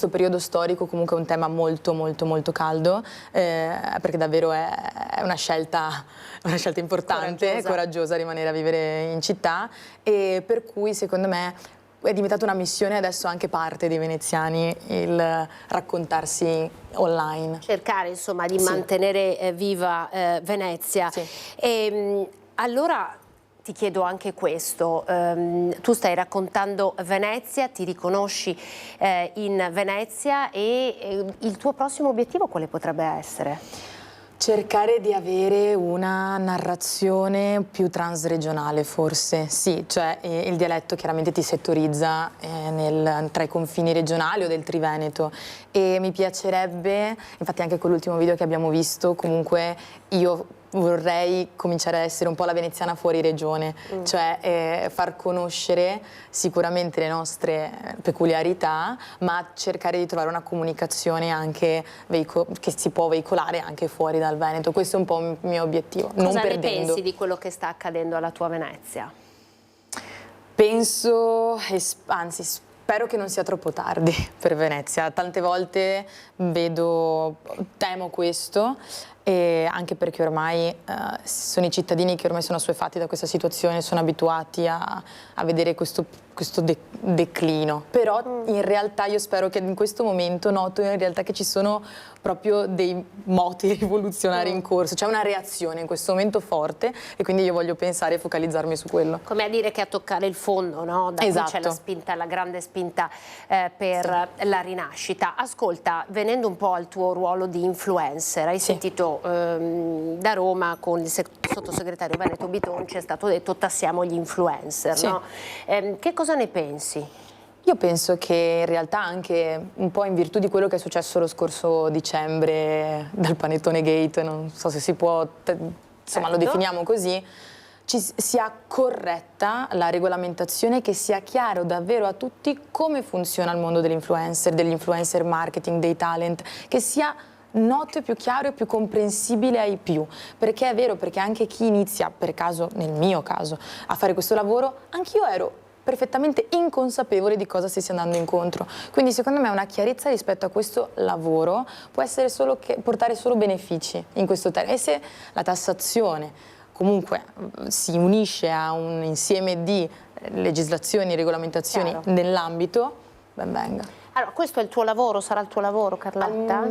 periodo storico comunque è un tema molto molto molto caldo, perché davvero è una scelta importante, coraggiosa rimanere a vivere in città, e per cui secondo me è diventata una missione adesso anche parte dei veneziani il raccontarsi online. Cercare insomma di mantenere viva Venezia. Sì. Allora ti chiedo anche questo, tu stai raccontando Venezia, ti riconosci in Venezia e il tuo prossimo obiettivo quale potrebbe essere? Cercare di avere una narrazione più transregionale forse, sì, cioè il dialetto chiaramente ti settorizza tra i confini regionali o del Triveneto, e mi piacerebbe, infatti anche con l'ultimo video che abbiamo visto, comunque io vorrei cominciare a essere un po' la veneziana fuori regione, cioè far conoscere sicuramente le nostre peculiarità, ma cercare di trovare una comunicazione anche che si può veicolare anche fuori dal Veneto. Questo è un po' il mio obiettivo. Cosa ne pensi di quello che sta accadendo alla tua Venezia? Penso, anzi spero che non sia troppo tardi per Venezia. Tante volte temo questo, e anche perché ormai sono i cittadini che ormai sono assuefatti da questa situazione, sono abituati a vedere questo declino. Però in realtà io spero che in questo momento noto in realtà che ci sono proprio dei moti rivoluzionari in corso, c'è una reazione in questo momento forte, e quindi io voglio pensare e focalizzarmi su quello. Come a dire che a toccare il fondo, no? Da esatto. Qui c'è la spinta, la grande spinta per la rinascita. Ascolta, venendo un po' al tuo ruolo di influencer, hai sentito da Roma con il sottosegretario Veneto Bitonci è stato detto tassiamo gli influencer, no? Che cosa ne pensi? Io penso che in realtà anche un po' in virtù di quello che è successo lo scorso dicembre dal Panettone Gate, non so se si può, insomma lo definiamo così, sia corretta la regolamentazione, che sia chiaro davvero a tutti come funziona il mondo dell'influencer marketing, dei talent, che sia noto e più chiaro e più comprensibile ai più, perché è vero, perché anche chi inizia, per caso, nel mio caso, a fare questo lavoro, anch'io ero perfettamente inconsapevole di cosa si stia andando incontro. Quindi secondo me una chiarezza rispetto a questo lavoro può essere portare solo benefici in questo termine. E se la tassazione comunque si unisce a un insieme di legislazioni e regolamentazioni nell'ambito, ben venga. Allora, questo è il tuo lavoro? Sarà il tuo lavoro, Carlotta?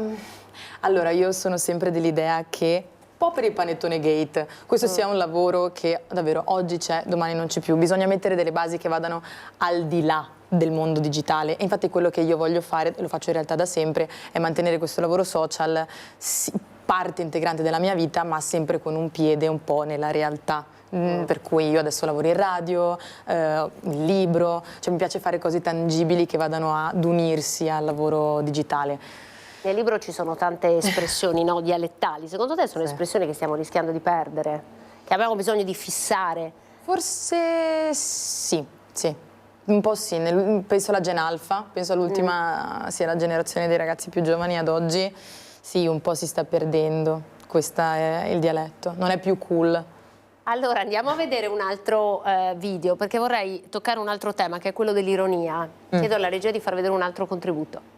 Allora, io sono sempre dell'idea che, un po' per il Panettone Gate, questo sia un lavoro che davvero oggi c'è, domani non c'è più. Bisogna mettere delle basi che vadano al di là del mondo digitale, e infatti quello che io voglio fare, lo faccio in realtà da sempre, è mantenere questo lavoro social parte integrante della mia vita, ma sempre con un piede un po' nella realtà. Per cui io adesso lavoro in radio, il libro, cioè mi piace fare cose tangibili che vadano ad unirsi al lavoro digitale. Nel libro ci sono tante espressioni dialettali, secondo te sono espressioni che stiamo rischiando di perdere, che abbiamo bisogno di fissare? Forse sì, un po' sì, penso alla Gen Alpha, penso all'ultima, sia la generazione dei ragazzi più giovani ad oggi, sì, un po' si sta perdendo, questo è il dialetto, non è più cool. Allora andiamo a vedere un altro video, perché vorrei toccare un altro tema, che è quello dell'ironia. Chiedo alla regia di far vedere un altro contributo.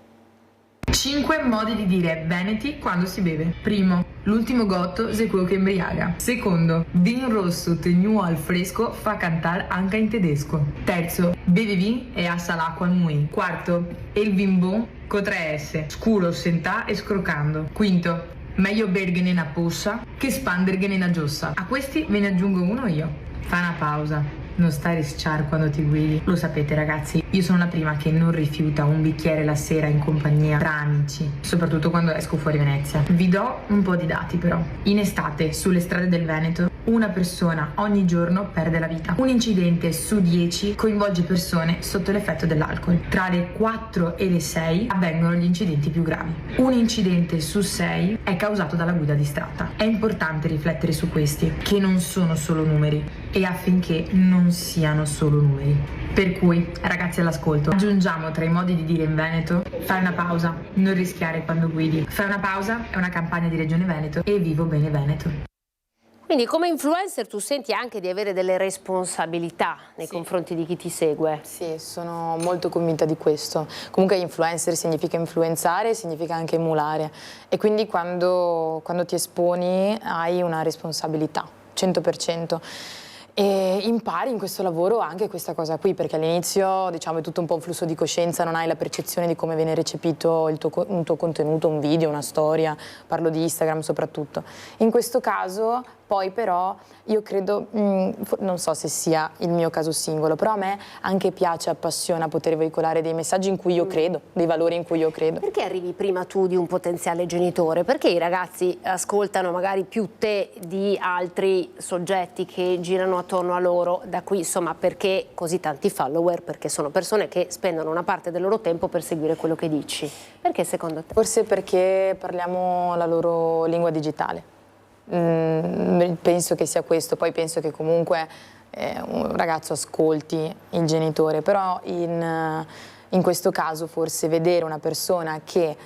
5 modi di dire Veneti quando si beve. Primo, l'ultimo gotto se quello che embriaga. Secondo, vin rosso tenuto al fresco fa cantare anche in tedesco. Terzo, bevi vin e assa l'acqua al mui. Quarto, il vin bon con 3 S, scuro, sentà e scrocando. Quinto, Meglio bergene una possa che spandergene una giossa. A questi ve ne aggiungo uno io. Fa una pausa. Non stai a risciar quando ti guidi. Lo sapete ragazzi, io sono la prima che non rifiuta un bicchiere la sera in compagnia tra amici, soprattutto quando esco fuori Venezia. Vi do un po' di dati però. In estate, sulle strade del Veneto, una persona ogni giorno perde la vita. Un incidente su 10 coinvolge persone sotto l'effetto dell'alcol. Tra le 4 e le 6 avvengono gli incidenti più gravi. Un incidente su 6 è causato dalla guida distratta. È importante riflettere su questi, che non sono solo numeri, e affinché non siano solo numeri. Per cui, ragazzi all'ascolto, aggiungiamo tra i modi di dire in Veneto: fai una pausa, non rischiare quando guidi. Fai una pausa è una campagna di Regione Veneto e Vivo Bene Veneto. Quindi come influencer tu senti anche di avere delle responsabilità nei confronti di chi ti segue? Sì, sono molto convinta di questo. Comunque influencer significa influenzare, significa anche emulare, e quindi quando ti esponi hai una responsabilità, 100%. E impari in questo lavoro anche questa cosa qui, perché all'inizio diciamo è tutto un po' un flusso di coscienza, non hai la percezione di come viene recepito un tuo contenuto, un video, una storia, parlo di Instagram soprattutto. In questo caso poi però io credo, non so se sia il mio caso singolo, però a me anche piace, appassiona poter veicolare dei messaggi in cui io credo, dei valori in cui io credo. Perché arrivi prima tu di un potenziale genitore? Perché i ragazzi ascoltano magari più te di altri soggetti che girano attorno a loro? Da qui insomma perché così tanti follower? Perché sono persone che spendono una parte del loro tempo per seguire quello che dici. Perché secondo te? Forse perché parliamo la loro lingua digitale. Penso che sia questo, poi penso che comunque un ragazzo ascolti il genitore, però in questo caso forse vedere una persona che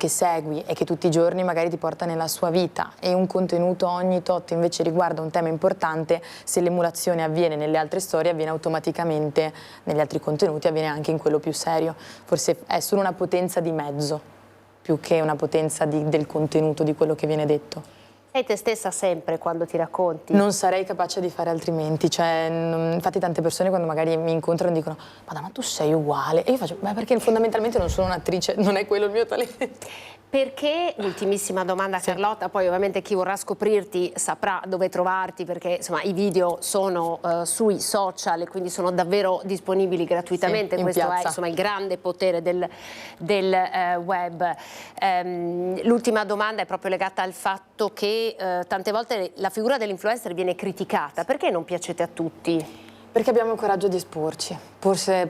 segui e che tutti i giorni magari ti porta nella sua vita e un contenuto ogni tot invece riguarda un tema importante, se l'emulazione avviene nelle altre storie avviene automaticamente negli altri contenuti, avviene anche in quello più serio. Forse è solo una potenza di mezzo più che una potenza del contenuto, di quello che viene detto. Sei te stessa sempre quando ti racconti? Non sarei capace di fare altrimenti, cioè, infatti tante persone quando magari mi incontrano dicono ma tu sei uguale, e io faccio beh, perché fondamentalmente non sono un'attrice, non è quello il mio talento. Perché, ultimissima domanda Carlotta, poi ovviamente chi vorrà scoprirti saprà dove trovarti, perché insomma i video sono sui social e quindi sono davvero disponibili gratuitamente, sì, questo è insomma il grande potere del web. L'ultima domanda è proprio legata al fatto che tante volte la figura dell'influencer viene criticata, perché non piacete a tutti? Perché abbiamo il coraggio di esporci, forse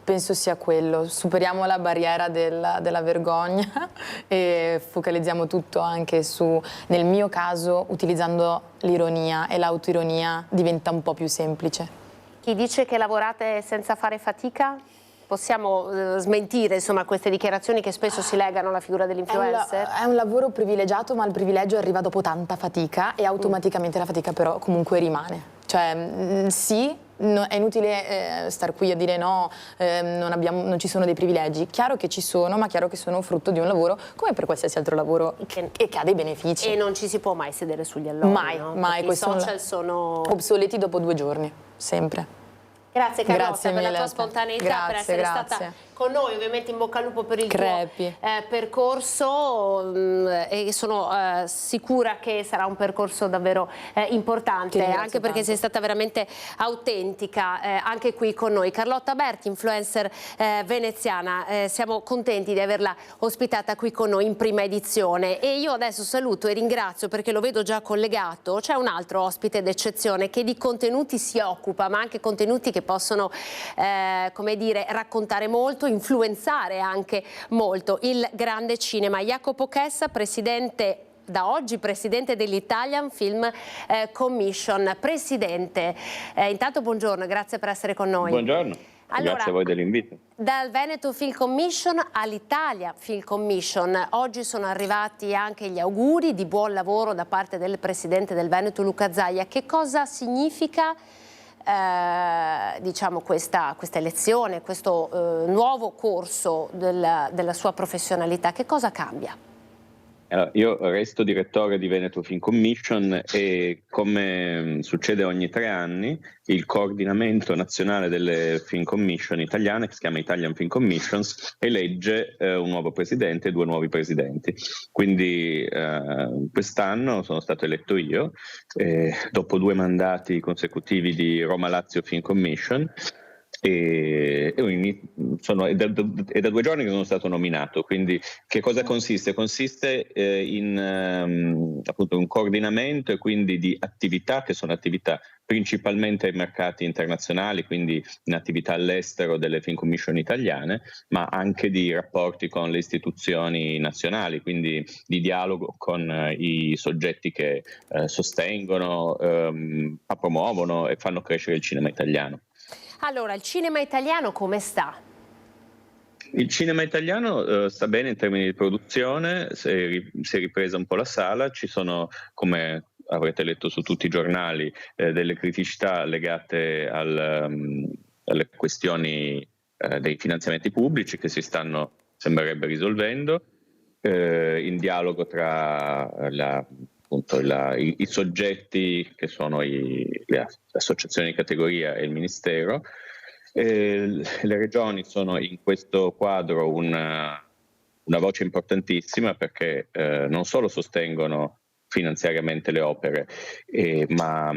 penso sia quello, superiamo la barriera della vergogna e focalizziamo tutto anche su, nel mio caso, utilizzando l'ironia, e l'autoironia diventa un po' più semplice. Chi dice che lavorate senza fare fatica? Possiamo smentire insomma queste dichiarazioni che spesso si legano alla figura dell'influencer? È un lavoro privilegiato, ma il privilegio arriva dopo tanta fatica e automaticamente la fatica però comunque rimane. Cioè sì, è inutile star qui a dire no, non ci sono dei privilegi. Chiaro che ci sono, ma chiaro che sono frutto di un lavoro come per qualsiasi altro lavoro che ha dei benefici. E non ci si può mai sedere sugli allori, mai, no? mai. I social sono obsoleti dopo 2 giorni, sempre. Grazie Carlotta, Grazie per la mille. tua spontaneità, Grazie, per essere grazie. stata con noi. Ovviamente in bocca al lupo per il Crepi. tuo percorso e sono sicura che sarà un percorso davvero importante, anche perché sei stata veramente autentica anche qui con noi. Carlotta Berti, influencer veneziana, siamo contenti di averla ospitata qui con noi in prima edizione, e io adesso saluto e ringrazio, perché lo vedo già collegato, c'è un altro ospite d'eccezione che di contenuti si occupa, ma anche contenuti che possono come dire, raccontare molto, influenzare anche molto, il grande cinema. Jacopo Chessa, presidente da oggi, presidente dell'Italian Film Commission. Presidente, intanto buongiorno, grazie per essere con noi. Buongiorno, allora, grazie a voi dell'invito. Dal Veneto Film Commission all'Italia Film Commission, oggi sono arrivati anche gli auguri di buon lavoro da parte del presidente del Veneto Luca Zaia. Che cosa significa diciamo questa elezione, questo nuovo corso della sua professionalità? Che cosa cambia? Allora, io resto direttore di Veneto Film Commission e, come succede ogni 3 anni, il coordinamento nazionale delle Film Commission italiane, che si chiama Italian Film Commissions, elegge un nuovo presidente e 2 nuovi presidenti. Quindi quest'anno sono stato eletto io, dopo 2 mandati consecutivi di Roma Lazio Film Commission. È da 2 giorni che sono stato nominato. Quindi che cosa consiste? Consiste in appunto un coordinamento e quindi di attività che sono attività principalmente ai mercati internazionali, quindi in attività all'estero delle Film Commission italiane, ma anche di rapporti con le istituzioni nazionali, quindi di dialogo con i soggetti che sostengono, promuovono e fanno crescere il cinema italiano. Allora, il cinema italiano come sta? Il cinema italiano sta bene in termini di produzione, si è ripresa un po' la sala, ci sono, come avrete letto su tutti i giornali, delle criticità legate alle questioni dei finanziamenti pubblici che si stanno, sembrerebbe, risolvendo, in dialogo tra i soggetti che sono le associazioni di categoria e il Ministero. Le regioni sono in questo quadro una voce importantissima, perché non solo sostengono finanziariamente le opere, ma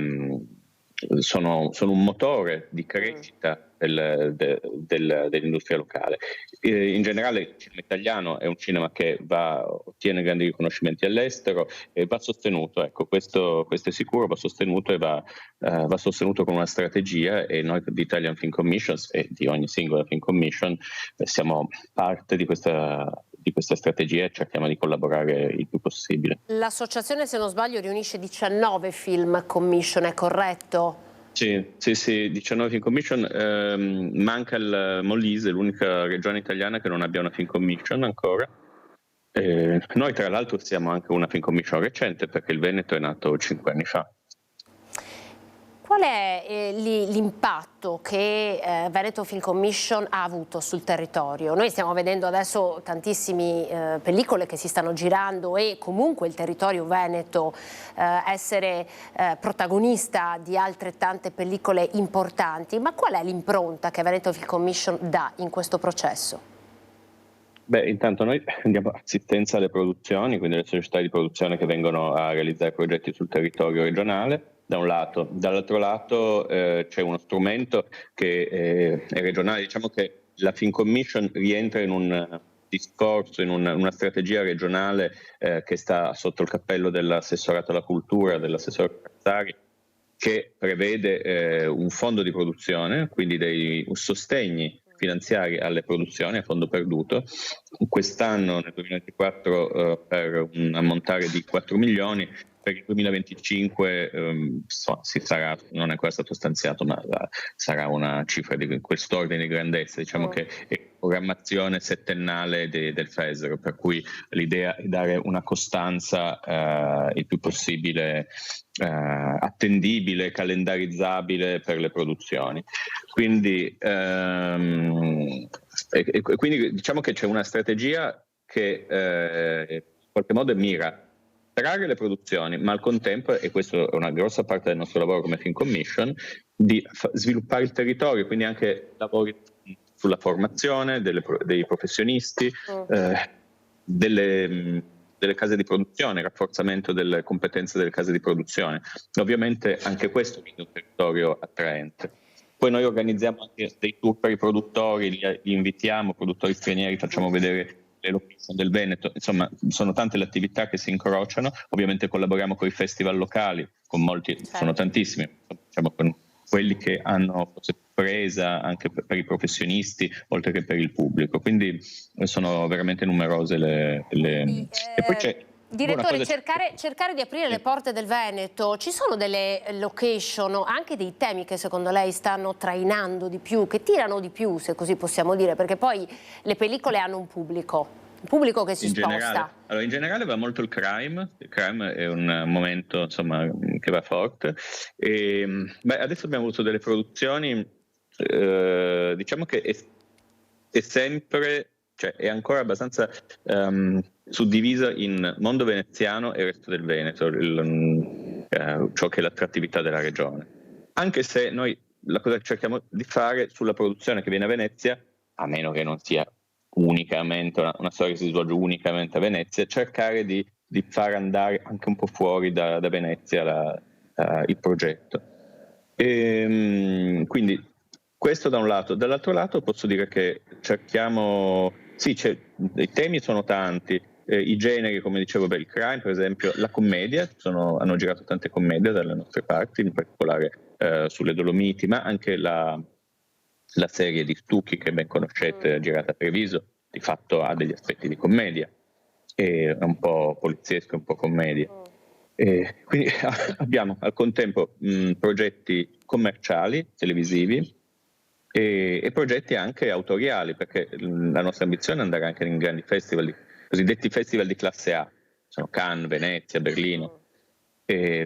sono un motore di crescita dell'industria locale. In generale il cinema italiano è un cinema che ottiene grandi riconoscimenti all'estero e va sostenuto, ecco, questo è sicuro, va sostenuto e va sostenuto con una strategia, e noi di Italian Film Commissions e di ogni singola Film Commission siamo parte di questa strategia e cerchiamo di collaborare il più possibile. L'associazione, se non sbaglio, riunisce 19 Film Commission, è corretto? Sì, 19 Film Commission, manca il Molise, l'unica regione italiana che non abbia una Film Commission ancora. Noi tra l'altro siamo anche una Film Commission recente, perché il Veneto è nato 5 anni fa. Qual è l'impatto che Veneto Film Commission ha avuto sul territorio? Noi stiamo vedendo adesso tantissime pellicole che si stanno girando e comunque il territorio veneto essere protagonista di altrettante pellicole importanti, ma qual è l'impronta che Veneto Film Commission dà in questo processo? Beh, intanto noi diamo assistenza alle produzioni, quindi alle società di produzione che vengono a realizzare progetti sul territorio regionale, da un lato. Dall'altro lato c'è uno strumento che è regionale. Diciamo che la Film Commission rientra in un discorso, in una strategia regionale che sta sotto il cappello dell'assessorato alla cultura, dell'assessore Cazzari, che prevede un fondo di produzione, quindi dei sostegni finanziari alle produzioni a fondo perduto. Quest'anno, nel 2024, per un ammontare di 4 milioni, per il 2025 non è ancora stato stanziato, ma sarà una cifra di quest'ordine di grandezza. Diciamo che è programmazione settennale del FESR, per cui l'idea è dare una costanza il più possibile attendibile, calendarizzabile per le produzioni. Quindi diciamo che c'è una strategia che in qualche modo mira trarre le produzioni, ma al contempo, e questo è una grossa parte del nostro lavoro come Film Commission, di sviluppare il territorio, quindi anche lavori sulla formazione dei professionisti, delle case di produzione, rafforzamento delle competenze delle case di produzione. Ovviamente anche questo è un territorio attraente. Poi noi organizziamo anche dei tour per i produttori, li invitiamo, produttori stranieri, facciamo vedere le location del Veneto. Insomma, sono tante le attività che si incrociano. Ovviamente collaboriamo con i festival locali, con molti, sono tantissimi, diciamo, con quelli che hanno presa anche per i professionisti, oltre che per il pubblico. Quindi sono veramente numerose le... E poi c'è... Direttore, cercare di aprire le porte del Veneto, ci sono delle location, anche dei temi che secondo lei stanno trainando di più, che tirano di più, se così possiamo dire, perché poi le pellicole hanno un pubblico che si sposta. In generale va molto il crime è un momento, insomma, che va forte. Adesso abbiamo avuto delle produzioni, diciamo che è sempre, cioè è ancora abbastanza suddivisa in mondo veneziano e resto del Veneto, ciò che è l'attrattività della regione. Anche se noi la cosa che cerchiamo di fare sulla produzione che viene a Venezia, a meno che non sia unicamente una storia che si svolge unicamente a Venezia, cercare di far andare anche un po' fuori da Venezia il progetto. Quindi questo da un lato. Dall'altro lato posso dire che cerchiamo, sì, i temi sono tanti, i generi, come dicevo, il crime per esempio, la commedia, hanno girato tante commedie dalle nostre parti, in particolare sulle Dolomiti, ma anche la serie di Stucchi che ben conoscete, girata a Treviso, di fatto ha degli aspetti di commedia, è un po' poliziesco, un po' commedia. Quindi abbiamo al contempo progetti commerciali, televisivi, e progetti anche autoriali, perché la nostra ambizione è andare anche in grandi festival, cosiddetti festival di classe A, sono Cannes, Venezia, Berlino,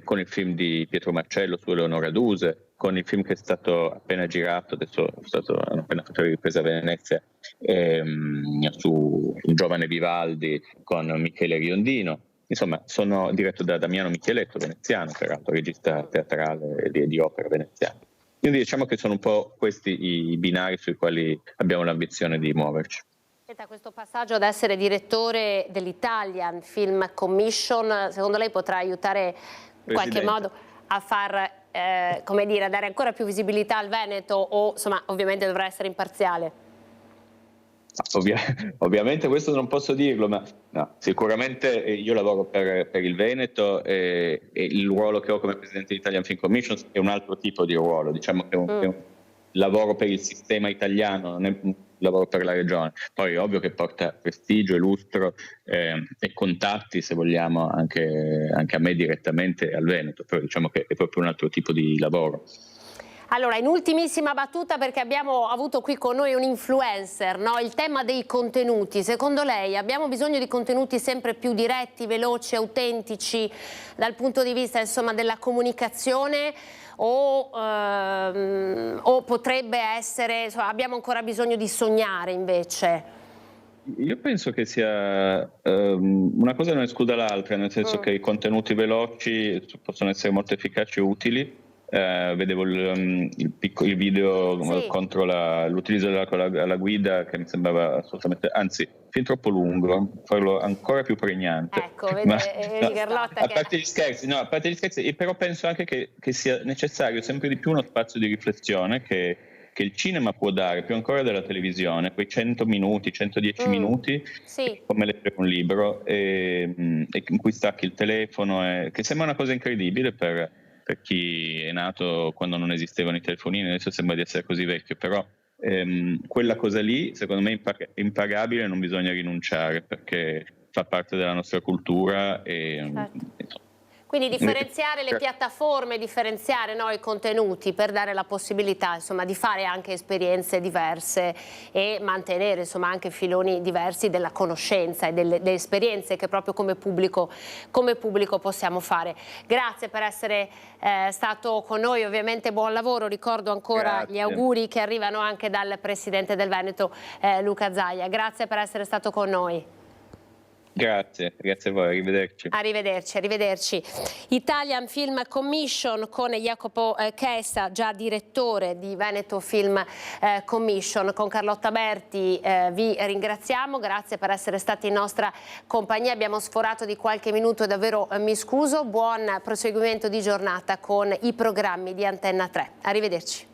con il film di Pietro Marcello su Eleonora Duse, con il film che è stato appena girato, hanno appena fatto la ripresa a Venezia, su Un giovane Vivaldi con Michele Riondino. Insomma, sono diretto da Damiano Micheletto, veneziano, peraltro regista teatrale di opera veneziana. Quindi diciamo che sono un po' questi i binari sui quali abbiamo l'ambizione di muoverci. Senta, questo passaggio ad essere direttore dell'Italian Film Commission, secondo lei potrà aiutare in qualche modo a far, come dire, a dare ancora più visibilità al Veneto, o insomma ovviamente dovrà essere imparziale? Ovviamente questo non posso dirlo, ma no, sicuramente io lavoro per il Veneto e il ruolo che ho come presidente dell'Italian Film Commission è un altro tipo di ruolo, diciamo che è un lavoro per il sistema italiano, non è un lavoro per la regione. Poi è ovvio che porta prestigio e lustro e contatti, se vogliamo, anche a me direttamente al Veneto, però diciamo che è proprio un altro tipo di lavoro. Allora, in ultimissima battuta, perché abbiamo avuto qui con noi un influencer, no? Il tema dei contenuti. Secondo lei abbiamo bisogno di contenuti sempre più diretti, veloci, autentici dal punto di vista, insomma, della comunicazione, o potrebbe essere, insomma, abbiamo ancora bisogno di sognare invece? Io penso che sia una cosa non escluda l'altra, nel senso che i contenuti veloci possono essere molto efficaci e utili. Vedevo il video contro l'utilizzo alla guida, che mi sembrava assolutamente, anzi, fin troppo lungo, farlo ancora più pregnante. Ecco, vedi Carlotta, a parte gli scherzi, però penso anche che sia necessario sempre di più uno spazio di riflessione che il cinema può dare, più ancora della televisione, quei 100 minuti, 110 minuti, come leggere un libro, e in cui stacchi il telefono, che sembra una cosa incredibile per chi è nato quando non esistevano i telefonini. Adesso sembra di essere così vecchio, però quella cosa lì secondo me è impagabile, non bisogna rinunciare, perché fa parte della nostra cultura e quindi differenziare le piattaforme, differenziare, no, i contenuti, per dare la possibilità, insomma, di fare anche esperienze diverse e mantenere, insomma, anche filoni diversi della conoscenza e delle esperienze che proprio come pubblico possiamo fare. Grazie per essere stato con noi, ovviamente buon lavoro, ricordo ancora gli auguri che arrivano anche dal Presidente del Veneto Luca Zaia. Grazie per essere stato con noi. Grazie a voi, arrivederci. Arrivederci. Italian Film Commission con Jacopo Chessa, già direttore di Veneto Film Commission. Con Carlotta Berti vi ringraziamo, grazie per essere stati in nostra compagnia. Abbiamo sforato di qualche minuto e davvero mi scuso. Buon proseguimento di giornata con i programmi di Antenna 3. Arrivederci.